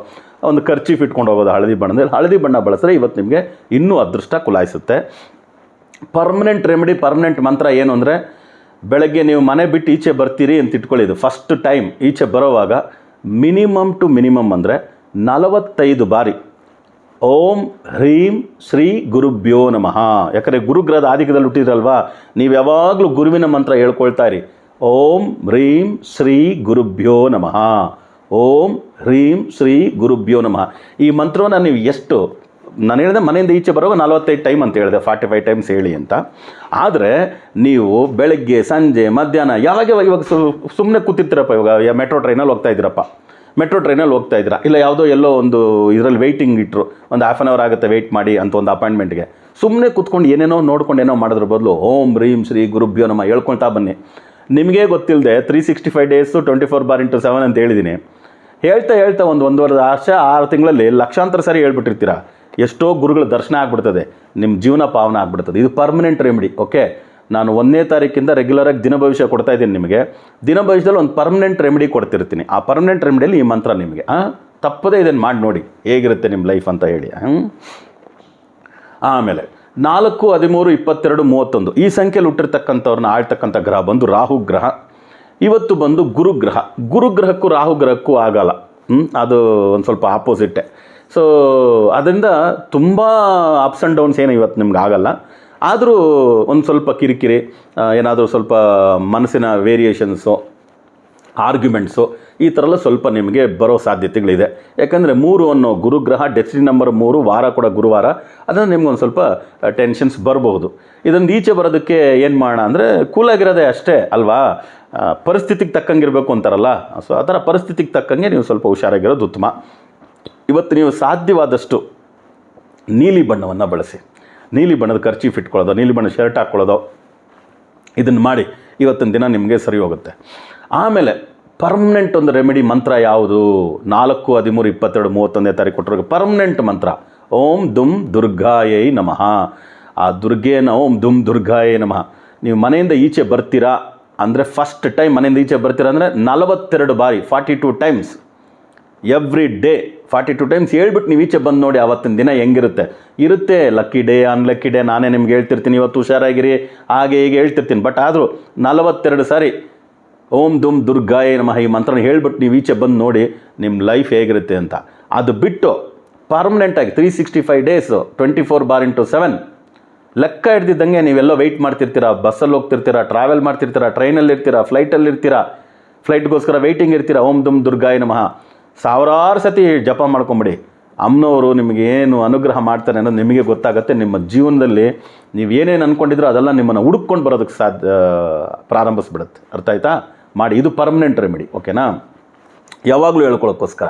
ಒಂದು ಕರ್ಚೀಫ್ ಇಟ್ಕೊಂಡು ಹೋಗೋದು ಹಳದಿ ಬಣ್ಣದಲ್ಲಿ. ಹಳದಿ ಬಣ್ಣ ಬಳಸಿದ್ರೆ ಇವತ್ತು ನಿಮಗೆ ಇನ್ನೂ ಅದೃಷ್ಟ ಕುಲಾಯಿಸುತ್ತೆ. ಪರ್ಮನೆಂಟ್ ರೆಮಿಡಿ, ಪರ್ಮನೆಂಟ್ ಮಂತ್ರ ಏನು ಅಂದರೆ, ಬೆಳಗ್ಗೆ ನೀವು ಮನೆ ಬಿಟ್ಟು ಈಚೆ ಬರ್ತೀರಿ ಅಂತ ಇಟ್ಕೊಳ್ಳಿ. ಇದು ಫಸ್ಟ್ ಟೈಮ್ ಈಚೆ ಬರೋವಾಗ ಮಿನಿಮಮ್ ಟು ಮಿನಿಮಮ್ ಅಂದರೆ 45 ಬಾರಿ ಓಂ ಹ್ರೀಂ ಶ್ರೀ ಗುರುಭ್ಯೋ ನಮಃ. ಯಾಕಂದರೆ ಗುರುಗ್ರಹದ ಆದಿಕದಲ್ಲಿ ಹುಟ್ಟಿದ್ರಲ್ವಾ, ನೀವು ಯಾವಾಗಲೂ ಗುರುವಿನ ಮಂತ್ರ ಹೇಳ್ಕೊಳ್ತಾ ಇರಿ. ಓಂ ಹ್ರೀಂ ಶ್ರೀ ಗುರುಭ್ಯೋ ನಮಃ, ಓಂ ಹ್ರೀಂ ಶ್ರೀ ಗುರುಭ್ಯೋ ನಮಃ. ಈ ಮಂತ್ರವನ್ನು ನೀವು ಎಷ್ಟು, ನಾನು ಹೇಳಿದೆ ಮನೆಯಿಂದ ಈಚೆ ಬರೋವಾಗ 45 ಟೈಮ್ ಅಂತ ಹೇಳಿದೆ, 45 ಟೈಮ್ಸ್ ಹೇಳಿ ಅಂತ. ಆದರೆ ನೀವು ಬೆಳಗ್ಗೆ, ಸಂಜೆ, ಮಧ್ಯಾಹ್ನ ಇವಾಗ ಸುಮ್ಮನೆ ಕೂತಿರ್ತೀರಪ್ಪ, ಇವಾಗ ಮೆಟ್ರೋ ಟ್ರೈನಲ್ಲಿ ಹೋಗ್ತಾ ಇದ್ದೀರಾ, ಇಲ್ಲ ಯಾವುದೋ ಎಲ್ಲೋ ಒಂದು ಇದರಲ್ಲಿ ವೆಯ್ಟಿಂಗ್ ಇಟ್ಟರು, ಒಂದು ½ ಅವರ್ ಆಗುತ್ತೆ ವೆಯ್ಟ್ ಮಾಡಿ ಅಂತ ಒಂದು ಅಪಾಯಿಂಟ್ಮೆಂಟ್ಗೆ, ಸುಮ್ಮನೆ ಕೂತ್ಕೊಂಡು ಏನೇನೋ ನೋಡ್ಕೊಂಡು ಏನೋ ಮಾಡೋದ್ರ ಬದಲು ಓಂ ಹ್ರೀಂ ಶ್ರೀ ಗುರುಭ್ಯೋ ನಮಃ ಹೇಳ್ಕೊಳ್ತಾ ಬನ್ನಿ. ನಿಮಗೇ ಗೊತ್ತಿಲ್ಲದೆ 365 ಡೇಸು 24/7 ಅಂತ ಹೇಳಿದ್ದೀನಿ. ಹೇಳ್ತಾ ಒಂದೂವರೆ ವರ್ಷ 6 ತಿಂಗಳಲ್ಲಿ ಲಕ್ಷಾಂತರ ಸರಿ ಹೇಳ್ಬಿಟ್ಟಿರ್ತೀರ. ಎಷ್ಟೋ ಗುರುಗಳ ದರ್ಶನ ಆಗಿಬಿಡ್ತದೆ, ನಿಮ್ಮ ಜೀವನ ಪಾವನ ಆಗಿಬಿಡ್ತದೆ. ಇದು ಪರ್ಮನೆಂಟ್ ರೆಮಿಡಿ. ಓಕೆ, ನಾನು 1ನೇ ತಾರೀಕಿಂದ ರೆಗ್ಯುಲರಾಗಿ ದಿನ ಭವಿಷ್ಯ ಕೊಡ್ತಾ ಇದ್ದೀನಿ ನಿಮಗೆ. ದಿನ ಭವಿಷ್ಯದಲ್ಲಿ ಒಂದು ಪರ್ಮನೆಂಟ್ ರೆಮಿಡಿ ಕೊಡ್ತಿರ್ತೀನಿ. ಆ ಪರ್ಮನೆಂಟ್ ರೆಮಿಡಿಯಲ್ಲಿ ಈ ಮಂತ್ರ ನಿಮಗೆ ತಪ್ಪದೇ ಇದನ್ನು ಮಾಡಿ ನೋಡಿ ಹೇಗಿರುತ್ತೆ ನಿಮ್ಮ ಲೈಫ್ ಅಂತ ಹೇಳಿ. ಆಮೇಲೆ 4, 13, 22, 31 ಈ ಸಂಖ್ಯೆಯಲ್ಲಿ ಹುಟ್ಟಿರ್ತಕ್ಕಂಥವ್ರನ್ನ ಆಳ್ತಕ್ಕಂಥ ಗ್ರಹ ಬಂದು ರಾಹು ಗ್ರಹ. ಇವತ್ತು ಬಂದು ಗುರುಗ್ರಹ. ಗುರುಗ್ರಹಕ್ಕೂ ರಾಹು ಗ್ರಹಕ್ಕೂ ಆಗಲ್ಲ, ಅದು ಒಂದು ಸ್ವಲ್ಪ ಆಪೋಸಿಟ್ಟೆ. ಸೊ ಅದರಿಂದ ತುಂಬ ಅಪ್ಸ್ ಆ್ಯಂಡ್ ಡೌನ್ಸ್ ಏನು ಇವತ್ತು ನಿಮ್ಗೆ ಆಗಲ್ಲ. ಆದರೂ ಒಂದು ಸ್ವಲ್ಪ ಕಿರಿಕಿರಿ, ಏನಾದರೂ ಸ್ವಲ್ಪ ಮನಸ್ಸಿನ ವೇರಿಯೇಷನ್ಸು, ಆರ್ಗ್ಯುಮೆಂಟ್ಸು ಈ ಥರ ಎಲ್ಲ ಸ್ವಲ್ಪ ನಿಮಗೆ ಬರೋ ಸಾಧ್ಯತೆಗಳಿದೆ. ಯಾಕಂದರೆ 3 ಅನ್ನೋ ಗುರುಗ್ರಹ, ಡೆಸ್ಟಿನಿ ನಂಬರ್ 3, ವಾರ ಕೂಡ ಗುರುವಾರ, ಅದನ್ನು ನಿಮ್ಗೊಂದು ಸ್ವಲ್ಪ ಟೆನ್ಷನ್ಸ್ ಬರಬಹುದು. ಇದೊಂದು ಈಚೆ ಬರೋದಕ್ಕೆ ಏನು ಮಾಡೋಣ ಅಂದರೆ ಕೂಲಾಗಿರೋದೇ ಅಷ್ಟೇ ಅಲ್ವಾ. ಪರಿಸ್ಥಿತಿಗೆ ತಕ್ಕಂಗಿರಬೇಕು ಅಂತಾರಲ್ಲ, ಸೊ ಆ ಥರ ಪರಿಸ್ಥಿತಿಗೆ ತಕ್ಕಂಗೆ ನೀವು ಸ್ವಲ್ಪ ಹುಷಾರಾಗಿರೋದು ಉತ್ತಮ. ಇವತ್ತು ನೀವು ಸಾಧ್ಯವಾದಷ್ಟು ನೀಲಿ ಬಣ್ಣವನ್ನು ಬಳಸಿ. ನೀಲಿ ಬಣ್ಣದ ಕರ್ಚೀಫ್ ಇಟ್ಕೊಳ್ಳೋದು, ನೀಲಿ ಬಣ್ಣದ ಶರ್ಟ್ ಹಾಕ್ಕೊಳ್ಳೋದು, ಇದನ್ನು ಮಾಡಿ ಇವತ್ತಿನ ದಿನ ನಿಮಗೆ ಸರಿ ಹೋಗುತ್ತೆ. ಆಮೇಲೆ ಪರ್ಮನೆಂಟ್ ಒಂದು ರೆಮಿಡಿ ಮಂತ್ರ ಯಾವುದು? 4, 13, 22, 31ನೇ ತಾರೀಕು ಕೊಟ್ಟರು ಪರ್ಮನೆಂಟ್ ಮಂತ್ರ ಓಂ ದುಮ್ ದುರ್ಗಾಯೈ ನಮಃ. ಆ ದುರ್ಗೇನ ಓಂ ದುಮ್ ದುರ್ಗಾಯೈ ನಮಃ. ನೀವು ಮನೆಯಿಂದ ಈಚೆ ಬರ್ತೀರಾ ಅಂದರೆ, ಫಸ್ಟ್ ಟೈಮ್ ಮನೆಯಿಂದ ಈಚೆ ಬರ್ತೀರಾ ಅಂದರೆ 42 ಬಾರಿ 42 ಟೈಮ್ಸ್ ಎವ್ರಿ ಡೇ 42 ಟೈಮ್ಸ್ ಹೇಳ್ಬಿಟ್ಟು ನೀವು ಈಚೆ ಬಂದು ನೋಡಿ ಆವತ್ತಿನ ದಿನ ಹೆಂಗಿರುತ್ತೆ. ಇರುತ್ತೆ ಲಕ್ಕಿ ಡೇ, ಅನ್ಲಕ್ಕಿ ಡೇ, ನಾನೇ ನಿಮ್ಗೆ ಹೇಳ್ತಿರ್ತೀನಿ ಇವತ್ತು ಹುಷಾರಾಗಿರಿ ಹಾಗೆ ಹೀಗೆ ಹೇಳ್ತಿರ್ತೀನಿ. ಬಟ್ ಆದರೂ 42 ಸಾರಿ ಓಂ ದುಮ್ ದುರ್ಗಾಯೇ ನಮಃ ಈ ಮಂತ್ರನ ಹೇಳ್ಬಿಟ್ಟು ನೀವು ಈಚೆ ಬಂದು ನೋಡಿ ನಿಮ್ಮ ಲೈಫ್ ಹೇಗಿರುತ್ತೆ ಅಂತ. ಅದು ಬಿಟ್ಟು ಪರ್ಮನೆಂಟಾಗಿ 365 ಡೇಸು 24/7 ಲೆಕ್ಕ ಹಿಡ್ದಿದ್ದಂಗೆ ನೀವೆಲ್ಲೋ ವೆಯ್ಟ್ ಮಾಡ್ತಿರ್ತೀರಾ, ಬಸ್ಸಲ್ಲಿ ಹೋಗ್ತಿರ್ತೀರಾ, ಟ್ರಾವೆಲ್ ಮಾಡ್ತಿರ್ತೀರಾ, ಟ್ರೈನಲ್ಲಿ ಇರ್ತೀರಾ, ಫ್ಲೈಟಲ್ಲಿ ಇರ್ತೀರಾ, ಫ್ಲೈಟ್ಗೋಸ್ಕರ ವೆಯ್ಟಿಂಗ್ ಇರ್ತೀರಾ. ಓಂ ದುಮ್ ದುರ್ಗಾಯೇ ನಮಃ ಸಾವಿರಾರು ಸತಿ ಜಪ ಮಾಡ್ಕೊಂಬಿಡಿ. ಅಮ್ಮನವರು ನಿಮಗೆ ಏನು ಅನುಗ್ರಹ ಮಾಡ್ತಾರೆ ಅನ್ನೋದು ನಿಮಗೆ ಗೊತ್ತಾಗುತ್ತೆ. ನಿಮ್ಮ ಜೀವನದಲ್ಲಿ ನೀವು ಏನೇನು ಅಂದ್ಕೊಂಡಿದ್ರೋ ಅದೆಲ್ಲ ನಿಮ್ಮನ್ನು ಹುಡುಕೊಂಡು ಬರೋದಕ್ಕೆ ಪ್ರಾರಂಭಿಸ್ಬಿಡುತ್ತೆ. ಅರ್ಥ ಆಯ್ತಾ? ಮಾಡಿ. ಇದು ಪರ್ಮನೆಂಟ್ ರೆಮಿಡಿ, ಓಕೆನಾ? ಯಾವಾಗಲೂ ಹೇಳ್ಕೊಳ್ಳೋಕ್ಕೋಸ್ಕರ.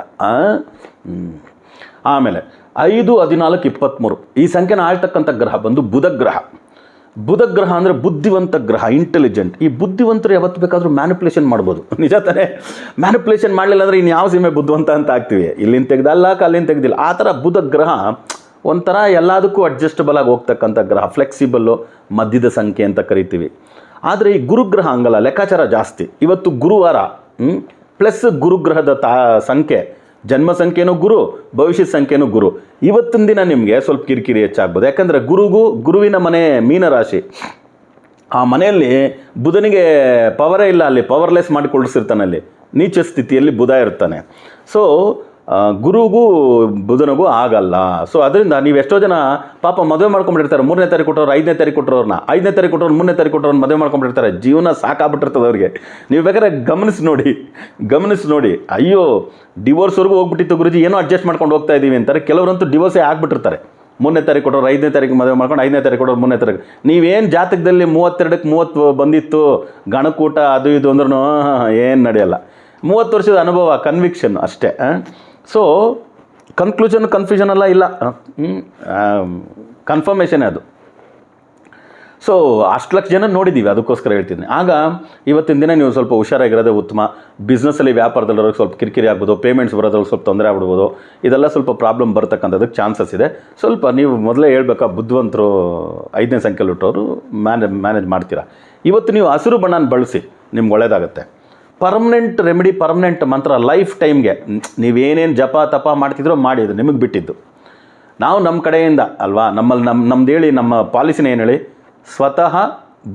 ಆಮೇಲೆ 5, 14, 23 ಈ ಸಂಖ್ಯೆನ ಆಳ್ತಕ್ಕಂಥ ಗ್ರಹ ಬಂದು ಬುಧ ಗ್ರಹ. ಬುಧ ಗ್ರಹ ಅಂದರೆ ಬುದ್ಧಿವಂತ ಗ್ರಹ, ಇಂಟೆಲಿಜೆಂಟ್. ಈ ಬುದ್ಧಿವಂತರು ಯಾವತ್ತು ಬೇಕಾದರೂ ಮ್ಯಾನಿಪುಲೇಷನ್ ಮಾಡ್ಬೋದು. ನಿಜ ತಾನೇ? ಮ್ಯಾನಿಪುಲೇಷನ್ ಮಾಡಲಿಲ್ಲ ಅಂದರೆ ಇನ್ನು ಯಾವ ಸೀಮೆ ಬುದ್ಧಿವಂತ ಅಂತ ಆಗ್ತೀವಿ. ಇಲ್ಲಿಂದ ತೆಗೆದಲ್ಲ, ಅಲ್ಲಿಂದ ತೆಗೆದಿಲ್ಲ. ಆ ಥರ ಬುಧ ಗ್ರಹ ಒಂಥರ ಎಲ್ಲದಕ್ಕೂ ಅಡ್ಜಸ್ಟಬಲ್ ಆಗಿ ಹೋಗ್ತಕ್ಕಂಥ ಗ್ರಹ, ಫ್ಲೆಕ್ಸಿಬಲ್ಲು, ಮಧ್ಯದ ಸಂಖ್ಯೆ ಅಂತ ಕರಿತೀವಿ. ಆದರೆ ಈ ಗುರುಗ್ರಹ ಹಂಗಲ್ಲ, ಲೆಕ್ಕಾಚಾರ ಜಾಸ್ತಿ. ಇವತ್ತು ಗುರುವಾರ ಪ್ಲಸ್ ಗುರುಗ್ರಹದ ಸಂಖ್ಯೆ, ಜನ್ಮ ಸಂಖ್ಯೆನೂ ಗುರು, ಭವಿಷ್ಯದ ಸಂಖ್ಯೆನೂ ಗುರು. ಇವತ್ತಿನ ದಿನ ನಿಮಗೆ ಸ್ವಲ್ಪ ಕಿರಿಕಿರಿ ಹೆಚ್ಚಾಗ್ಬೋದು. ಯಾಕಂದರೆ ಗುರುವಿನ ಮನೆ ಮೀನರಾಶಿ. ಆ ಮನೆಯಲ್ಲಿ ಬುಧನಿಗೆ ಪವರೇ ಇಲ್ಲ, ಅಲ್ಲಿ ಪವರ್ಲೆಸ್ ಮಾಡಿ ಕೊಡಿಸಿರ್ತಾನೆ, ಅಲ್ಲಿ ನೀಚ ಸ್ಥಿತಿಯಲ್ಲಿ ಬುಧ ಇರ್ತಾನೆ. ಸೊ ಗುರುಗೂ ಬುಧನಿಗೂ ಆಗಲ್ಲ. ಸೊ ಅದರಿಂದ ನೀವು ಎಷ್ಟೋ ಜನ ಪಾಪ ಮದುವೆ ಮಾಡ್ಕೊಂಡ್ಬಿಟ್ಟಿರ್ತಾರೆ. 3ನೇ ತಾರೀಕು ಕೊಟ್ಟವ್ರು 5ನೇ ತಾರೀಕು ಕೊಟ್ಟವ್ರನ್ನ, 5ನೇ ತಾರೀಕು ಕೊಟ್ಟವ್ರು 3ನೇ ತಾರೀಕು ಕೊಟ್ಟವ್ರನ್ನ ಮದುವೆ ಮಾಡ್ಕೊಂಡ್ಬಿಟ್ಟಿರ್ತಾರೆ. ಜೀವನ ಸಾಕಾಗ್ಬಿಟ್ಟಿರ್ತದೆ ಅವ್ರಿಗೆ. ನೀವು ಬೇಕಾದ್ರೆ ಗಮನಿಸಿ ನೋಡಿ. ಅಯ್ಯೋ ಡಿವೋರ್ಸ್ವರೆಗೂ ಹೋಗ್ಬಿಟ್ಟಿತ್ತು ಗುರುಜಿ, ಏನೋ ಅಡ್ಜಸ್ಟ್ ಮಾಡ್ಕೊಂಡು ಹೋಗ್ತಾ ಇದ್ದೀವಿ ಅಂತಾರೆ. ಕೆಲವರಂತೂ ಡಿವೋರ್ಸೇ ಆಗ್ಬಿಟ್ಟಿರ್ತಾರೆ. 3ನೇ ತಾರೀಕು ಕೊಟ್ಟವ್ರು 5ನೇ ತಾರೀಕು ಮದುವೆ ಮಾಡ್ಕೊಂಡು, 5ನೇ ತಾರೀಕು ಕೊಟ್ಟವ್ರು 3ನೇ ತಾರೀಕು. ನೀವೇನು ಜಾತಕದಲ್ಲಿ 32ಕ್ಕೆ 30 ಬಂದಿತ್ತು ಗಣಕೂಟ ಅದು ಇದು ಅಂದ್ರೂ ಏನು ನಡೆಯಲ್ಲ. 30 ವರ್ಷದ ಅನುಭವ, ಕನ್ವಿಕ್ಷನ್ ಅಷ್ಟೇ. ಸೊ ಕನ್ಫ್ಯೂಷನ್ ಎಲ್ಲ ಇಲ್ಲ, ಕನ್ಫರ್ಮೇಷನ್ ಅದು. ಸೊ ಅಷ್ಟು ಲಕ್ಷ ಜನ ನೋಡಿದ್ದೀವಿ, ಅದಕ್ಕೋಸ್ಕರ ಹೇಳ್ತೀನಿ. ಆಗ ಇವತ್ತಿನ ದಿನ ನೀವು ಸ್ವಲ್ಪ ಹುಷಾರಾಗಿರೋದೇ ಉತ್ತಮ. ಬಿಸ್ನೆಸ್ಸಲ್ಲಿ ವ್ಯಾಪಾರದಲ್ಲಿರೋರಿಗೆ ಸ್ವಲ್ಪ ಕಿರಿಕಿರಿ ಆಗ್ಬೋದು, ಪೇಮೆಂಟ್ಸ್ ಬರೋದ್ರಲ್ಲಿ ಸ್ವಲ್ಪ ತೊಂದರೆ ಆಗ್ಬಿಡ್ಬೋದು. ಇದೆಲ್ಲ ಸ್ವಲ್ಪ ಪ್ರಾಬ್ಲಮ್ ಬರ್ತಕ್ಕಂಥದ್ದಕ್ಕೆ ಚಾನ್ಸಸ್ ಇದೆ. ಸ್ವಲ್ಪ ನೀವು ಮೊದಲೇ ಹೇಳ್ಬೇಕಾ, ಬುದ್ಧಿವಂತರು 5ನೇ ಸಂಖ್ಯೆಯಲ್ಲಿ ಹುಟ್ಟೋರು ಮ್ಯಾನೇಜ್ ಮಾಡ್ತೀರಾ. ಇವತ್ತು ನೀವು ಹಸಿರು ಬಣ್ಣನ ಬಳಸಿ, ನಿಮ್ಗೆ ಒಳ್ಳೆಯದಾಗುತ್ತೆ. ಪರ್ಮನೆಂಟ್ ರೆಮಿಡಿ, ಪರ್ಮನೆಂಟ್ ಮಂತ್ರ, ಲೈಫ್ ಟೈಮ್ಗೆ ನೀವೇನೇನು ಜಪ ತಪ ಮಾಡ್ತಿದ್ರೋ ಮಾಡಿ, ಅದು ನಿಮಗೆ ಬಿಟ್ಟಿದ್ದು. ನಾವು ನಮ್ಮ ಕಡೆಯಿಂದ ಅಲ್ವಾ, ನಮ್ಮದು ಹೇಳಿ, ನಮ್ಮ ಪಾಲಿಸಿನ ಏನು ಹೇಳಿ, ಸ್ವತಃ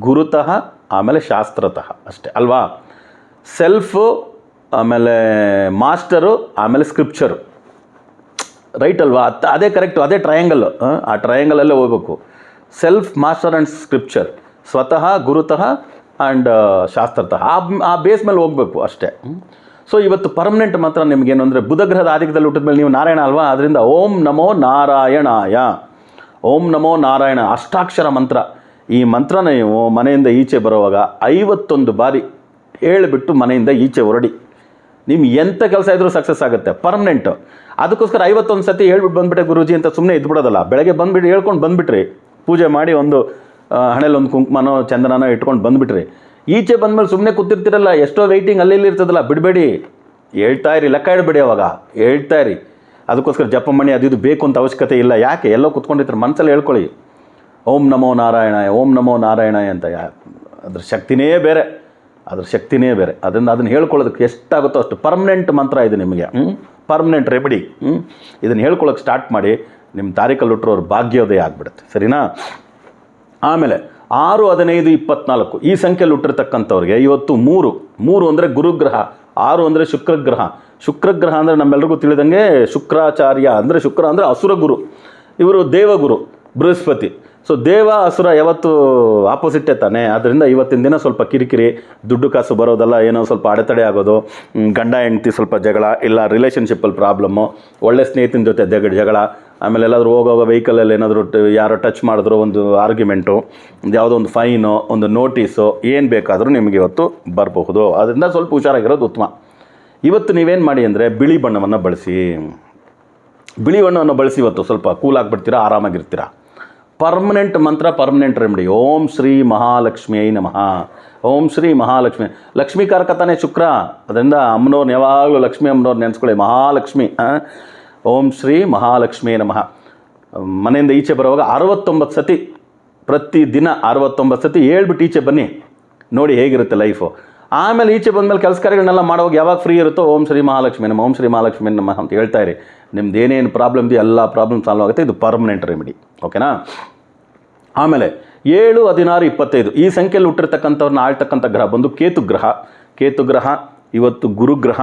ಗುರುತಃ ಆಮೇಲೆ ಶಾಸ್ತ್ರತಃ ಅಷ್ಟೇ ಅಲ್ವಾ. ಸೆಲ್ಫು ಆಮೇಲೆ ಮಾಸ್ಟರು ಆಮೇಲೆ ಸ್ಕ್ರಿಪ್ಚರು, ರೈಟ್ ಅಲ್ವಾ? ಅದೇ ಕರೆಕ್ಟು, ಅದೇ ಟ್ರಯಾಂಗಲ್ಲು. ಆ ಟ್ರಯಾಂಗಲಲ್ಲೇ ಹೋಗ್ಬೇಕು. ಸೆಲ್ಫ್, ಮಾಸ್ಟರ್ ಆ್ಯಂಡ್ ಸ್ಕ್ರಿಪ್ಚರ್, ಸ್ವತಃ ಗುರುತಃ ಆ್ಯಂಡ್ ಶಾಸ್ತ್ರತಃ. ಆ ಬೇಸ್ ಮೇಲೆ ಹೋಗಬೇಕು ಅಷ್ಟೇ. ಸೊ ಇವತ್ತು ಪರ್ಮನೆಂಟ್ ಮಾತ್ರ ನಿಮಗೇನು ಅಂದರೆ, ಬುಧಗ್ರಹದ ಆದಿಕದಲ್ಲಿ ಹುಟ್ಟಿದ ಮೇಲೆ ನೀವು ನಾರಾಯಣ ಅಲ್ವಾ, ಅದರಿಂದ ಓಂ ನಮೋ ನಾರಾಯಣಾಯ, ಓಂ ನಮೋ ನಾರಾಯಣ ಅಷ್ಟಾಕ್ಷರ ಮಂತ್ರ. ಈ ಮಂತ್ರನ ನೀವು ಮನೆಯಿಂದ ಈಚೆ ಬರುವಾಗ 51 ಬಾರಿ ಹೇಳಿಬಿಟ್ಟು ಮನೆಯಿಂದ ಈಚೆ ಹೊರಡಿ. ನಿಮ್ಗೆ ಎಂಥ ಕೆಲಸ ಇದ್ರೂ ಸಕ್ಸಸ್ ಆಗುತ್ತೆ, ಪರ್ಮನೆಂಟು. ಅದಕ್ಕೋಸ್ಕರ 51 ಸತಿ ಹೇಳ್ಬಿಟ್ಟು ಬಂದುಬಿಟ್ಟೆ ಗುರೂಜಿ ಅಂತ ಸುಮ್ಮನೆ ಇದ್ಬಿಡೋದಲ್ಲ. ಬೆಳಗ್ಗೆ ಬಂದುಬಿಟ್ಟು ಹೇಳ್ಕೊಂಡು ಬಂದುಬಿಟ್ರಿ, ಪೂಜೆ ಮಾಡಿ ಒಂದು ಹಣೆಯಲ್ಲಿ ಒಂದು ಕುಂಕುಮನೋ ಚಂದನನೋ ಇಟ್ಕೊಂಡು ಬಂದುಬಿಟ್ರಿ. ಈಚೆ ಬಂದಮೇಲೆ ಸುಮ್ಮನೆ ಕೂತಿರ್ತಿರಲ್ಲ, ಎಷ್ಟೋ ವೆಯ್ಟಿಂಗ್ ಅಲ್ಲಿ ಇರ್ತದಲ್ಲ, ಬಿಡಬೇಡಿ, ಹೇಳ್ತಾ ಇರಿ. ಲೆಕ್ಕ ಇಡಬೇಡಿ, ಅವಾಗ ಹೇಳ್ತಾ ಇರಿ. ಅದಕ್ಕೋಸ್ಕರ ಜಪ ಮಾಡಿ ಅದು ಇದು ಬೇಕು ಅಂತ ಅವಶ್ಯಕತೆ ಇಲ್ಲ. ಯಾಕೆ ಎಲ್ಲೋ ಕೂತ್ಕೊಂಡಿರ್ತಾರೆ, ಮನಸ್ಸಲ್ಲಿ ಹೇಳ್ಕೊಳ್ಳಿ ಓಂ ನಮೋ ನಾರಾಯಣಾಯ, ಓಂ ನಮೋ ನಾರಾಯಣಾಯ ಅಂತ. ಅದ್ರ ಶಕ್ತಿನೇ ಬೇರೆ, ಅದರಿಂದ ಅದನ್ನು ಹೇಳ್ಕೊಳ್ಳೋದಕ್ಕೆ ಎಷ್ಟಾಗುತ್ತೋ ಅಷ್ಟು ಪರ್ಮನೆಂಟ್ ಮಂತ್ರ ಇದು ನಿಮಗೆ. Permanent remedy. ಇದನ್ನು ಹೇಳ್ಕೊಳ್ಳೋಕೆ ಸ್ಟಾರ್ಟ್ ಮಾಡಿ, ನಿಮ್ಮ ತಾರೀಕಲ್ಲಿ ಹುಟ್ಟರೋರು ಭಾಗ್ಯೋದಯ ಆಗಿಬಿಡುತ್ತೆ. ಸರಿನಾ? ಆಮೇಲೆ 6, 15, 24 ಈ ಸಂಖ್ಯೆಯಲ್ಲಿ ಹುಟ್ಟಿರ್ತಕ್ಕಂಥವ್ರಿಗೆ ಇವತ್ತು 3 ಅಂದರೆ ಗುರುಗ್ರಹ, 6 ಅಂದರೆ ಶುಕ್ರಗ್ರಹ. ಶುಕ್ರಗ್ರಹ ಅಂದರೆ ನಮ್ಮೆಲ್ಲರಿಗೂ ತಿಳಿದಂಗೆ ಶುಕ್ರಾಚಾರ್ಯ ಅಂದರೆ, ಶುಕ್ರ ಅಂದರೆ ಅಸುರ ಗುರು, ಇವರು ದೇವಗುರು ಬೃಹಸ್ಪತಿ. ಸೊ ದೇವ ಅಸುರ ಯಾವತ್ತು ಆಪೋಸಿಟ್ಟೇ ತಾನೆ. ಅದರಿಂದ ಇವತ್ತಿನ ದಿನ ಸ್ವಲ್ಪ ಕಿರಿಕಿರಿ, ದುಡ್ಡು ಕಾಸು ಬರೋದಲ್ಲ, ಏನೋ ಸ್ವಲ್ಪ ಅಡೆತಡೆ ಆಗೋದು, ಗಂಡ ಹೆಂಡ್ತಿ ಸ್ವಲ್ಪ ಜಗಳ, ಇಲ್ಲ ರಿಲೇಷನ್ಶಿಪ್ಪಲ್ಲಿ ಪ್ರಾಬ್ಲಮ್ಮು, ಒಳ್ಳೆ ಸ್ನೇಹಿತನ ಜೊತೆ ಜಗಳ, ಆಮೇಲೆ ಎಲ್ಲಾದರೂ ಹೋಗೋವಾಗ ವೆಹಿಕಲಲ್ಲಿ ಏನಾದರೂ ಯಾರೋ ಟಚ್ ಮಾಡಿದ್ರು ಒಂದು ಆರ್ಗ್ಯುಮೆಂಟು, ಯಾವುದೋ ಒಂದು ಫೈನು, ಒಂದು ನೋಟಿಸು, ಏನು ಬೇಕಾದರೂ ನಿಮಗೆ ಇವತ್ತು ಬರಬಹುದು. ಅದರಿಂದ ಸ್ವಲ್ಪ ಹುಷಾರಾಗಿರೋದು ಉತ್ತಮ. ಇವತ್ತು ನೀವೇನು ಮಾಡಿ ಅಂದರೆ ಬಿಳಿ ಬಣ್ಣವನ್ನು ಬಳಸಿ. ಬಿಳಿ ಬಣ್ಣವನ್ನು ಬಳಸಿ ಇವತ್ತು ಸ್ವಲ್ಪ ಕೂಲ್ ಆಗಿಬಿಡ್ತೀರಾ, ಆರಾಮಾಗಿರ್ತೀರಾ. ಪರ್ಮನೆಂಟ್ ಮಂತ್ರ, ಪರ್ಮನೆಂಟ್ ರೆಮಿಡಿ. ಓಂ ಶ್ರೀ ಮಹಾಲಕ್ಷ್ಮಿಯೈ ನಮಃ. ಓಂ ಶ್ರೀ ಮಹಾಲಕ್ಷ್ಮಿ. ಲಕ್ಷ್ಮೀಕಾರಕ ತಾನೇ ಶುಕ್ರ, ಅದರಿಂದ ಅಮ್ಮನವ್ರನ್ನ ಯಾವಾಗಲೂ ಲಕ್ಷ್ಮೀ ಅಮ್ಮನವ್ರು ನೆನೆಸ್ಕೊಳ್ಳಿ. ಮಹಾಲಕ್ಷ್ಮಿ. ಓಂ ಶ್ರೀ ಮಹಾಲಕ್ಷ್ಮಿಯೇ ನಮಃ. ಮನೆಯಿಂದ ಈಚೆ ಬರುವಾಗ 69 ಸತಿ, ಪ್ರತಿದಿನ 69 ಸತಿ ಹೇಳ್ಬಿಟ್ಟು ಈಚೆ ಬನ್ನಿ, ನೋಡಿ ಹೇಗಿರುತ್ತೆ ಲೈಫು. ಆಮೇಲೆ ಈಚೆ ಬಂದಮೇಲೆ ಕೆಲಸ ಕಾರ್ಯಗಳನ್ನೆಲ್ಲ ಮಾಡುವಾಗ ಯಾವಾಗ ಫ್ರೀ ಇರುತ್ತೋ ಓಂ ಶ್ರೀ ಮಹಾಲಕ್ಷ್ಮಿ ನಮಃ, ಓಂ ಶ್ರೀ ಮಹಾಲಕ್ಷ್ಮಿ ನಮಃ ಅಂತ ಹೇಳ್ತಾ ಇರಿ. ನಿಮ್ದು ಏನೇನು ಪ್ರಾಬ್ಲಮ್ ಇದೆಯೋ ಎಲ್ಲ ಪ್ರಾಬ್ಲಮ್ ಸಾಲ್ವ್ ಆಗುತ್ತೆ. ಇದು ಪರ್ಮನೆಂಟ್ ರೆಮಿಡಿ, ಓಕೆನಾ. ಆಮೇಲೆ 7, 16, 25 ಈ ಸಂಖ್ಯೆಯಲ್ಲಿ ಹುಟ್ಟಿರ್ತಕ್ಕಂಥವ್ರನ್ನ ಆಳ್ತಕ್ಕಂಥ ಗ್ರಹ ಬಂದು ಕೇತುಗ್ರಹ. ಕೇತುಗ್ರಹ ಇವತ್ತು ಗುರುಗ್ರಹ.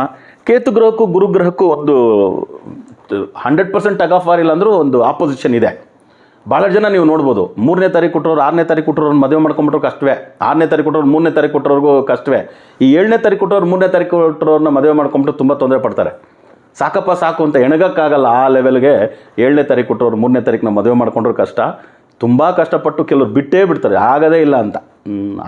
ಕೇತುಗ್ರಹಕ್ಕೂ ಗುರುಗ್ರಹಕ್ಕೂ ಒಂದು 100% ಟಗ್ ಆಫ್ ವಾರ್ ಇಲ್ಲ ಅಂದರೂ ಒಂದು ಆಪೋಸಿಷನ್ ಇದೆ. ಭಾಳ ಜನ ನೀವು ನೋಡ್ಬೋದು, 3ನೇ ತಾರೀಕು ಕೊಟ್ಟರೋರು 6ನೇ ತಾರೀಕು ಕೊಟ್ಟರೋರು ಮದುವೆ ಮಾಡ್ಕೊಂಬಿಟ್ರು ಕಷ್ಟವೇ, 6ನೇ ತಾರೀಕು ಕೊಟ್ಟರೋರು 3ನೇ ತಾರೀಕು ಕೊಟ್ಟರೋರ್ಗೂ ಕಷ್ಟವೇ. ಈ 7ನೇ ತಾರೀಕು ಕೊಟ್ಟರೋರು 3ನೇ ತಾರೀಕು ಕೊಟ್ಟರೋರನ್ನ ಮದುವೆ ಮಾಡ್ಕೊಂಬಿಟ್ಟು ತುಂಬ ತೊಂದರೆ ಪಡ್ತಾರೆ. ಸಾಕಪ್ಪ ಸಾಕು ಅಂತ ಎಣಗಕ್ಕಾಗಲ್ಲ ಆ ಲೆವೆಲ್ಗೆ. 7ನೇ ತಾರೀಕು ಕೊಟ್ಟರೋರು 3ನೇ ತಾರೀಕನ್ನ ಮದುವೆ ಮಾಡ್ಕೊಂಡ್ರು ಕಷ್ಟ, ತುಂಬ ಕಷ್ಟಪಟ್ಟು ಕೆಲವ್ರು ಬಿಟ್ಟೇ ಬಿಡ್ತಾರೆ, ಆಗೋದೇ ಇಲ್ಲ ಅಂತ,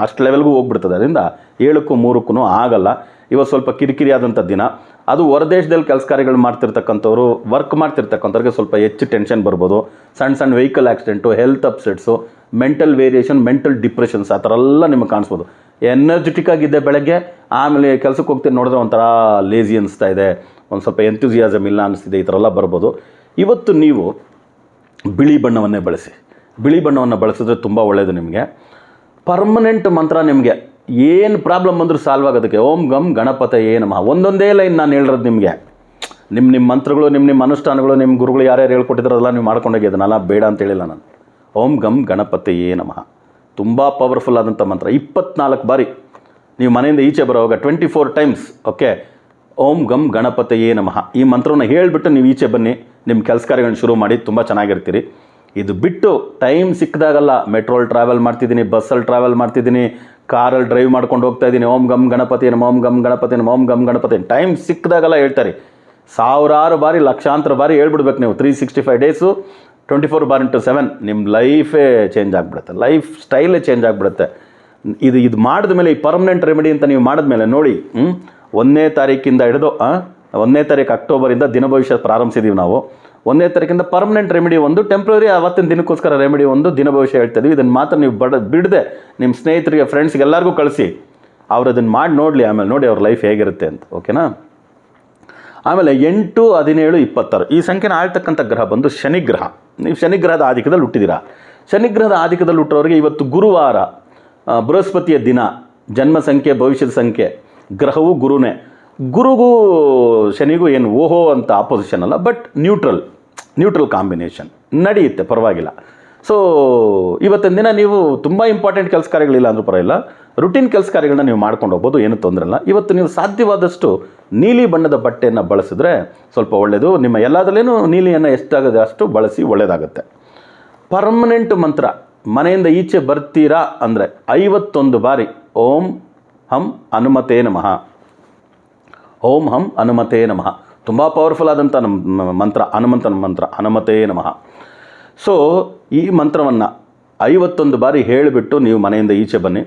ಅಷ್ಟು ಲೆವೆಲ್ಗೂ ಹೋಗ್ಬಿಡ್ತದೆ. ಅದರಿಂದ 7ಕ್ಕೂ 3ಕ್ಕೂ ಆಗಲ್ಲ. ಇವತ್ತು ಸ್ವಲ್ಪ ಕಿರಿಕಿರಿ ಆದಂಥ ದಿನ. ಅದು ಹೊರದೇಶದಲ್ಲಿ ಕೆಲಸ ಕಾರ್ಯಗಳು ಮಾಡ್ತಿರ್ತಕ್ಕಂಥವ್ರು, ವರ್ಕ್ ಮಾಡ್ತಿರ್ತಕ್ಕಂಥವ್ರಿಗೆ ಸ್ವಲ್ಪ ಹೆಚ್ಚು ಟೆನ್ಷನ್ ಬರ್ಬೋದು. ಸಣ್ಣ ಸಣ್ಣ vehicle accident, health upsets, mental variation, mental depressions ಆ ಥರ ಎಲ್ಲ ನಿಮಗೆ ಕಾಣಿಸ್ಬೋದು. ಎನರ್ಜೆಟಿಕ್ ಆಗಿದ್ದೆ ಬೆಳಗ್ಗೆ, ಆಮೇಲೆ ಕೆಲಸಕ್ಕೆ ಹೋಗ್ತೀನಿ ನೋಡಿದ್ರೆ ಒಂಥರ ಲೇಜಿ ಅನಿಸ್ತಾ ಇದೆ, ಒಂದು ಸ್ವಲ್ಪ ಎಂಥೂಸಿಯಾಸಮ್ ಇಲ್ಲ ಅನಿಸ್ತಿದೆ, ಈ ಥರ ಎಲ್ಲ ಬರ್ಬೋದು. ಇವತ್ತು ನೀವು ಬಿಳಿ ಬಣ್ಣವನ್ನೇ ಬಳಸಿ. ಬಿಳಿ ಬಣ್ಣವನ್ನು ಬಳಸಿದ್ರೆ ತುಂಬ ಒಳ್ಳೆಯದು ನಿಮಗೆ. ಪರ್ಮನೆಂಟ್ ಮಂತ್ರ ನಿಮಗೆ ಏನು ಪ್ರಾಬ್ಲಮ್ ಬಂದರೂ ಸಾಲ್ವ್ ಆಗೋದಕ್ಕೆ ಓಂ ಗಂ ಗಣಪತಯೇ ನಮಃ. ಒಂದೊಂದೇ ಲೈನ್ ನಾನು ಹೇಳಿರೋದು ನಿಮಗೆ. ನಿಮ್ಮ ಮಂತ್ರಗಳು, ನಿಮ್ಮ ಅನುಷ್ಠಾನಗಳು, ನಿಮ್ಮ ಗುರುಗಳು ಯಾರ್ಯಾರು ಹೇಳ್ಕೊಟ್ಟಿದ್ರಲ್ಲ ನೀವು ಮಾಡ್ಕೊಂಡೋಗಿ, ಅದನ್ನೆಲ್ಲ ಬೇಡ ಅಂತ ಹೇಳಿಲ್ಲ ನಾನು. ಓಂ ಗಂ ಗಣಪತಯೇ ನಮಃ ತುಂಬ ಪವರ್ಫುಲ್ ಆದಂಥ ಮಂತ್ರ. 24 ಬಾರಿ ನೀವು ಮನೆಯಿಂದ ಈಚೆ ಬರೋವಾಗ 24 ಟೈಮ್ಸ್, ಓಕೆ, ಓಂ ಗಂ ಗಣಪತಯೇ ನಮಃ ಈ ಮಂತ್ರವನ್ನು ಹೇಳಿಬಿಟ್ಟು ನೀವು ಈಚೆ ಬನ್ನಿ, ನಿಮ್ಮ ಕೆಲಸ ಕಾರ್ಯಗಳನ್ನ ಶುರು ಮಾಡಿ, ತುಂಬ ಚೆನ್ನಾಗಿರ್ತೀರಿ. ಇದು ಬಿಟ್ಟು ಟೈಮ್ ಸಿಕ್ಕಿದಾಗಲ್ಲ, ಮೆಟ್ರೋಲ್ ಟ್ರಾವೆಲ್ ಮಾಡ್ತಿದ್ದೀನಿ, ಬಸ್ಸಲ್ಲಿ ಟ್ರಾವೆಲ್ ಮಾಡ್ತಿದ್ದೀನಿ, ಕಾರಲ್ಲಿ ಡ್ರೈವ್ ಮಾಡ್ಕೊಂಡು ಹೋಗ್ತಾ ಇದ್ದೀನಿ, ಓಂ ಗಂ ಗಣಪತಿ ನಮಃ, ಓಂ ಗಂ ಗಣಪತಿ ನಮಃ, ಓಂ ಗಂ ಗಣಪತಿ. ಟೈಮ್ ಸಿಕ್ಕಿದಾಗಲ್ಲ ಹೇಳ್ತಾರೆ, ಸಾವಿರಾರು ಬಾರಿ, ಲಕ್ಷಾಂತರ ಬಾರಿ ಹೇಳ್ಬಿಡ್ಬೇಕು ನೀವು. 365 ಡೇಸು 24/7 ನಿಮ್ಮ ಲೈಫೇ ಚೇಂಜ್ ಆಗಿಬಿಡುತ್ತೆ, ಲೈಫ್ ಸ್ಟೈಲೇ ಚೇಂಜ್ ಆಗಿಬಿಡುತ್ತೆ. ಇದು ಮಾಡಿದ ಮೇಲೆ, ಈ ಪರ್ಮನೆಂಟ್ ರೆಮಿಡಿ ಅಂತ ನೀವು ಮಾಡಿದ್ಮೇಲೆ ನೋಡಿ, 1ನೇ ತಾರೀಕಿಂದ ಹಿಡಿದು 1ನೇ ತಾರೀಕು ಅಕ್ಟೋಬರಿಂದ ದಿನ ಭವಿಷ್ಯ ಪ್ರಾರಂಭಿಸಿದ್ದೀವಿ ನಾವು. 1ನೇ ತಾರೀಕಿಂದ ಪರ್ಮನೆಂಟ್ ರೆಮಿಡಿ ಒಂದು, ಟೆಂಪ್ರರಿ ಅವತ್ತಿನ ದಿನಕ್ಕೋಸ್ಕರ ರೆಮಿಡಿ ಒಂದು, ದಿನ ಭವಿಷ್ಯ ಹೇಳ್ತಾಯಿದ್ವಿ. ಇದನ್ನು ಮಾತ್ರ ನೀವು ಬಿಡದೆ ನಿಮ್ಮ ಸ್ನೇಹಿತರಿಗೆ, ಫ್ರೆಂಡ್ಸ್ಗೆ ಎಲ್ಲರಿಗೂ ಕಳಿಸಿ, ಅವ್ರು ಅದನ್ನು ಮಾಡಿ ನೋಡಲಿ, ಆಮೇಲೆ ನೋಡಿ ಅವ್ರ ಲೈಫ್ ಹೇಗಿರುತ್ತೆ ಅಂತ, ಓಕೆನಾ. ಆಮೇಲೆ 8, 17, 26 ಈ ಸಂಖ್ಯೆನ ಆಳ್ತಕ್ಕಂಥ ಗ್ರಹ ಬಂದು ಶನಿಗ್ರಹ. ನೀವು ಶನಿಗ್ರಹದ ಆಧಿಕ್ಯದಲ್ಲಿ ಹುಟ್ಟಿದ್ದೀರಾ. ಶನಿಗ್ರಹದ ಆಧಿಕ್ಯದಲ್ಲಿ ಹುಟ್ಟೋರಿಗೆ ಇವತ್ತು ಗುರುವಾರ, ಬೃಹಸ್ಪತಿಯ ದಿನ, ಜನ್ಮ ಸಂಖ್ಯೆ, ಭವಿಷ್ಯದ ಸಂಖ್ಯೆ, ಗ್ರಹವು ಗುರುನೇ. ಗುರುಗೂ ಶನಿಗೂ ಏನು ಓಹೋ ಅಂತ ಆಪೋಸಿಷನ್ ಅಲ್ಲ, ಬಟ್ ನ್ಯೂಟ್ರಲ್ ಕಾಂಬಿನೇಷನ್ ನಡೆಯುತ್ತೆ, ಪರವಾಗಿಲ್ಲ. ಸೊ ಇವತ್ತಿನ ದಿನ ನೀವು ತುಂಬ ಇಂಪಾರ್ಟೆಂಟ್ ಕೆಲಸ ಕಾರ್ಯಗಳಿಲ್ಲ ಅಂದರೂ ಪರವಾಗಿಲ್ಲ, ರುಟೀನ್ ಕೆಲಸ ಕಾರ್ಯಗಳನ್ನ ನೀವು ಮಾಡ್ಕೊಂಡು ಹೋಗ್ಬೋದು, ಏನೂ ತೊಂದರೆ ಇಲ್ಲ. ಇವತ್ತು ನೀವು ಸಾಧ್ಯವಾದಷ್ಟು ನೀಲಿ ಬಣ್ಣದ ಬಟ್ಟೆಯನ್ನು ಬಳಸಿದ್ರೆ ಸ್ವಲ್ಪ ಒಳ್ಳೆಯದು. ನಿಮ್ಮ ಎಲ್ಲದರಲ್ಲೇನೂ ನೀಲಿಯನ್ನು ಎಷ್ಟಾಗದೆ ಅಷ್ಟು ಬಳಸಿ, ಒಳ್ಳೆಯದಾಗುತ್ತೆ. ಪರ್ಮನೆಂಟ್ ಮಂತ್ರ, ಮನೆಯಿಂದ ಈಚೆ ಬರ್ತೀರಾ ಅಂದರೆ 51 ಬಾರಿ ಓಂ ಹಂ ಹನುಮತೇ ನಮಃ, ಓಂ ಹಂ ಹನುಮತೇ ನಮಃ. ತುಂಬ ಪವರ್ಫುಲ್ ಆದಂಥ ನಮ್ಮ ಮಂತ್ರ, ಹನುಮಂತನ ಮಂತ್ರ, ಹನುಮತೇ ನಮಃ. ಸೊ ಈ ಮಂತ್ರವನ್ನು 51 ಬಾರಿ ಹೇಳಿಬಿಟ್ಟು ನೀವು ಮನೆಯಿಂದ ಈಚೆ ಬನ್ನಿ.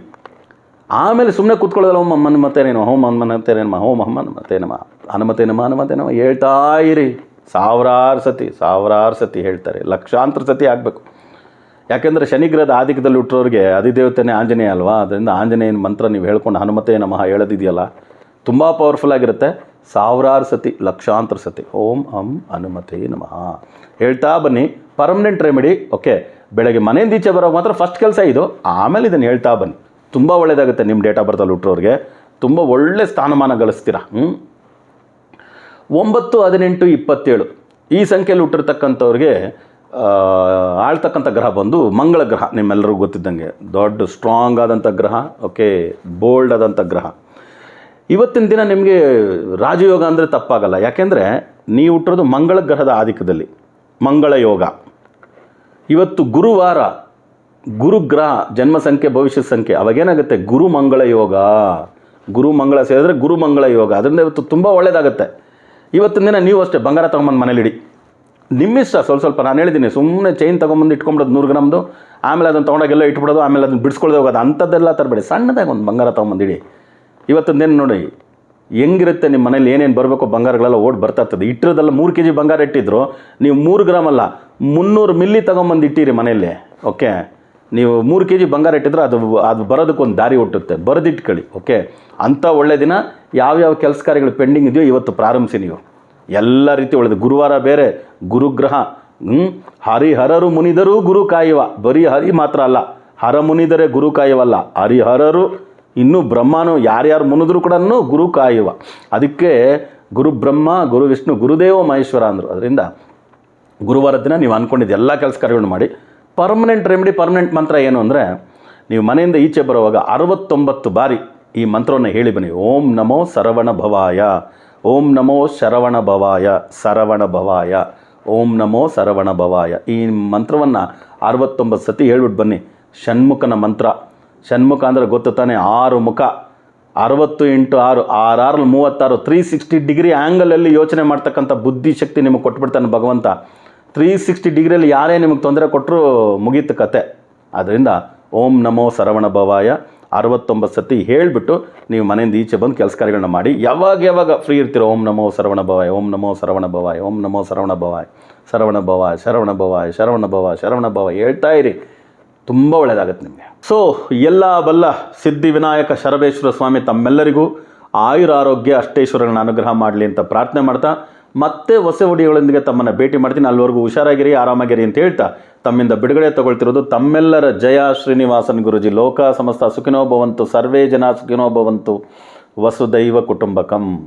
ಆಮೇಲೆ ಸುಮ್ಮನೆ ಕೂತ್ಕೊಳ್ಳೋದಲ್ಲ, ಓಂ ಹನುಮತೇ ನಮಃ, ಓಂ ಹನುಮತೇ ನಮಃ, ಓಂ ಹನುಮತೇ ನಮಃ, ಹನುಮತೇ ನಮಃ, ಹನುಮತೇ ನಮಃ ಹೇಳ್ತಾ ಇರಿ. ಸಾವಿರಾರು ಸತಿ ಹೇಳ್ತಾರೆ, ಲಕ್ಷಾಂತರ ಸತಿ ಆಗಬೇಕು. ಯಾಕೆಂದರೆ ಶನಿಗ್ರಹದ ಆಧಿಕ್ಯದಲ್ಲಿ ಹುಟ್ಟೋರಿಗೆ ಅಧಿದೇವತೆನೇ ಆಂಜನೇಯ ಅಲ್ವಾ. ಅದರಿಂದ ಆಂಜನೇಯನ ಮಂತ್ರ ನೀವು ಹೇಳ್ಕೊಂಡು ಹನುಮತೇ ನಮಃ ಹೇಳೋದಿದೆಯಲ್ಲ, ತುಂಬ ಪವರ್ಫುಲ್ ಆಗಿರುತ್ತೆ. ಸಾವಿರಾರು ಸತಿ, ಲಕ್ಷಾಂತರ ಸತಿ ಓಂ ಹಂ ಹನುಮತೇ ನಮಃ ಹೇಳ್ತಾ ಬನ್ನಿ. Permanent remedy, okay. ಬೆಳಗ್ಗೆ ಮನೆಯಿಂದ ಈಚೆ ಬರೋವಾಗ ಮಾತ್ರ ಫಸ್ಟ್ ಕೆಲಸ ಇದು, ಆಮೇಲೆ ಇದನ್ನು ಹೇಳ್ತಾ ಬನ್ನಿ. ತುಂಬ ಒಳ್ಳೆಯದಾಗುತ್ತೆ. ನಿಮ್ಮ ಡೇಟ್ ಆಫ್ ಬರ್ತಲ್ಲಿ ಹುಟ್ಟೋರಿಗೆ ತುಂಬ ಒಳ್ಳೆ ಸ್ಥಾನಮಾನ ಗಳಿಸ್ತೀರಾ. 9, 18, 27 ಈ ಸಂಖ್ಯೆಯಲ್ಲಿ ಹುಟ್ಟಿರ್ತಕ್ಕಂಥವ್ರಿಗೆ ಆಳ್ತಕ್ಕಂಥ ಗ್ರಹ ಬಂದು ಮಂಗಳ ಗ್ರಹ. ನಿಮ್ಮೆಲ್ಲರಿಗೂ ಗೊತ್ತಿದ್ದಂಗೆ ದೊಡ್ಡ ಸ್ಟ್ರಾಂಗ್ ಆದಂಥ ಗ್ರಹ, ಓಕೆ, ಬೋಲ್ಡ್ ಆದಂಥ ಗ್ರಹ. ಇವತ್ತಿನ ದಿನ ನಿಮಗೆ ರಾಜಯೋಗ ಅಂದರೆ ತಪ್ಪಾಗಲ್ಲ. ಯಾಕೆಂದರೆ ನೀವು ಹುಟ್ಟಿರೋದು ಮಂಗಳ ಗ್ರಹದ ಆಧಿಕ್ಯದಲ್ಲಿ, ಮಂಗಳ ಯೋಗ. ಇವತ್ತು ಗುರುವಾರ ಗುರುಗ್ರಹ ಜನ್ಮ ಸಂಖ್ಯೆ ಭವಿಷ್ಯ ಸಂಖ್ಯೆ ಅವಾಗೇನಾಗುತ್ತೆ ಗುರುಮಂಗಳ ಯೋಗ, ಗುರುಮಂಗಳ ಸೇರಿದ್ರೆ ಗುರುಮಂಗಳ ಯೋಗ, ಅದರಿಂದ ಇವತ್ತು ತುಂಬ ಒಳ್ಳೆಯದಾಗುತ್ತೆ. ಇವತ್ತಿನ ದಿನ ನೀವು ಅಷ್ಟೇ ಬಂಗಾರ ತೊಗೊಂಬಂದು ಮನೇಲಿ ಇಡಿ, ನಿಮ್ಮಿಷ್ಟ. ಸ್ವಲ್ಪ ನಾನು ಹೇಳಿದ್ದೀನಿ, ಸುಮ್ಮನೆ ಚೈನ್ ತೊಗೊಂಬಂದು ಇಟ್ಕೊಂಬಿಡೋದು 100 ಗ್ರಾಮ್ದು, ಆಮೇಲೆ ಅದನ್ನು ತೊಗೊಂಡಾಗೆಲ್ಲ ಇಟ್ಬಿಡೋದು, ಆಮೇಲೆ ಅದನ್ನು ಬಿಡಿಸ್ಕೊಳ್ದೆ ಹೋಗೋದು, ಅಂಥದ್ದೆಲ್ಲ ತರಬೇಡಿ. ಸಣ್ಣದಾಗಿ ಒಂದು ಬಂಗಾರ ತೊಗೊಂಬಂದಿಡಿ. ಇವತ್ತಿನ ದಿನ ನೋಡಿ ಹೆಂಗಿರುತ್ತೆ ನಿಮ್ಮ ಮನೇಲಿ ಏನೇನು ಬರಬೇಕು ಬಂಗಾರಗಳೆಲ್ಲ ಓಡಿ ಬರ್ತಾ ಇರ್ತದೆ. ಇಟ್ಟಿರೋದೆಲ್ಲ 3 kg ಬಂಗಾರ ಇಟ್ಟಿದ್ರು ನೀವು 3 ಗ್ರಾಮ್ ಅಲ್ಲ 300 ಮಿಲ್ಲಿ ತೊಗೊಂಬಂದು ಇಟ್ಟಿರಿ ಮನೆಯಲ್ಲಿ. ಓಕೆ, ನೀವು 3 kg ಬಂಗಾರ ಇಟ್ಟಿದ್ರೆ ಅದು ಬರೋದಕ್ಕೊಂದು ದಾರಿ ಹುಟ್ಟುತ್ತೆ, ಬರೆದಿಟ್ಕೊಳ್ಳಿ. ಓಕೆ, ಅಂಥ ಒಳ್ಳೆ ದಿನ. ಯಾವ್ಯಾವ ಕೆಲಸ ಕಾರ್ಯಗಳು ಪೆಂಡಿಂಗ್ ಇದೆಯೋ ಇವತ್ತು ಪ್ರಾರಂಭಿಸಿ. ನೀವು ಎಲ್ಲ ರೀತಿ ಒಳ್ಳೆಯದು. ಗುರುವಾರ ಬೇರೆ, ಗುರುಗ್ರಹ. ಹರಿಹರರು ಮುನಿದರು ಗುರು ಕಾಯುವ. ಬರೀ ಹರಿ ಮಾತ್ರ ಅಲ್ಲ, ಹರ ಮುನಿದರೆ ಗುರು ಕಾಯುವಲ್ಲ, ಹರಿಹರರು ಇನ್ನೂ ಬ್ರಹ್ಮನು ಯಾರ್ಯಾರು ಮುನಿದ್ರು ಕೂಡ ಗುರು ಕಾಯುವ. ಅದಕ್ಕೆ ಗುರು ಬ್ರಹ್ಮ, ಗುರು ವಿಷ್ಣು, ಗುರುದೇವ ಮಹೇಶ್ವರ ಅಂದರು. ಅದರಿಂದ ಗುರುವಾರದ ದಿನ ನೀವು ಅಂದ್ಕೊಂಡಿದ್ದು ಎಲ್ಲ ಕೆಲಸ ಕಾರ್ಯಗಳನ್ನು ಮಾಡಿ. ಪರ್ಮನೆಂಟ್ ರೆಮಿಡಿ, ಪರ್ಮನೆಂಟ್ ಮಂತ್ರ ಏನು ಅಂದರೆ, ನೀವು ಮನೆಯಿಂದ ಈಚೆ ಬರುವಾಗ 69 ಬಾರಿ ಈ ಮಂತ್ರವನ್ನು ಹೇಳಿ ಬನ್ನಿ. ಓಂ ನಮೋ ಶರವಣ ಭವಾಯ, ಓಂ ನಮೋ ಶರವಣ ಭವಾಯ, ಶರವಣ ಭವಾಯ, ಓಂ ನಮೋ ಶರವಣ ಭವಾಯ. ಈ ಮಂತ್ರವನ್ನು 69 ಸತಿ ಹೇಳ್ಬಿಟ್ಟು ಬನ್ನಿ. ಷಣ್ಮುಖನ ಮಂತ್ರ. ಷಣ್ಮುಖ ಅಂದರೆ ಗೊತ್ತು ತಾನೆ, 6 ಮುಖ, 60 × 6, 6 36, 360 ಡಿಗ್ರಿ ಆ್ಯಂಗಲಲ್ಲಿ ಯೋಚನೆ ಮಾಡ್ತಕ್ಕಂಥ ಬುದ್ಧಿಶಕ್ತಿ ನಿಮಗೆ ಕೊಟ್ಬಿಡ್ತಾನೆ ಭಗವಂತ. 360 ಡಿಗ್ರಿಯಲ್ಲಿ ಯಾರೇ ನಿಮಗೆ ತೊಂದರೆ ಕೊಟ್ಟರು ಮುಗೀತು ಕತೆ. ಆದ್ದರಿಂದ ಓಂ ನಮೋ ಶರವಣ ಭವಾಯ 69 ಸತಿ ಹೇಳಿಬಿಟ್ಟು ನೀವು ಮನೆಯಿಂದ ಈಚೆ ಬಂದು ಕೆಲಸ ಕಾರ್ಯಗಳನ್ನ ಮಾಡಿ. ಯಾವಾಗ ಫ್ರೀ ಇರ್ತೀರೋ ಓಂ ನಮೋ ಶರವಣ ಭವಾಯ, ಓಂ ನಮೋ ಶರವಣ ಭವಾಯ, ಓಂ ನಮೋ ಶರವಣ ಭವಾಯ, ಶರವಣ ಭವಾಯ, ಶರವಣ ಭವಾಯ, ಶರವಣ ಭವಾಯ, ಶರವಣ ಭವಾಯ ಹೇಳ್ತಾ ಇರಿ. ತುಂಬ ಒಳ್ಳೆಯದಾಗುತ್ತೆ ನಿಮಗೆ. ಸೊ ಎಲ್ಲ ಬಲ್ಲ ಸಿದ್ಧಿವಿನಾಯಕ ಶರಬೇಶ್ವರ ಸ್ವಾಮಿ ತಮ್ಮೆಲ್ಲರಿಗೂ ಆಯುರಾರೋಗ್ಯ ಅಷ್ಟೇಶ್ವರನ ಅನುಗ್ರಹ ಮಾಡಲಿ ಅಂತ ಪ್ರಾರ್ಥನೆ ಮಾಡ್ತಾ, ಮತ್ತೆ ಹೊಸ ವಿಡಿಯೋಗಳೊಂದಿಗೆ ತಮ್ಮನ್ನು ಭೇಟಿ ಮಾಡ್ತೀನಿ. ಅಲ್ಲಿವರೆಗೂ ಹುಷಾರಾಗಿರಿ, ಆರಾಮಾಗಿರಿ ಅಂತ ಹೇಳ್ತಾ ತಮ್ಮಿಂದ ಬಿಡುಗಡೆ ತಗೊಳ್ತಿರೋದು ತಮ್ಮೆಲ್ಲರ ಜಯ ಶ್ರೀನಿವಾಸನ್ ಗುರುಜಿ. ಲೋಕ ಸಮಸ್ತ ಸುಖಿನೋ ಭವಂತು, ಸರ್ವೇ ಜನ ಸುಖಿನೋ ಭವಂತು, ವಸುದೈವ ಕುಟುಂಬಕಂ.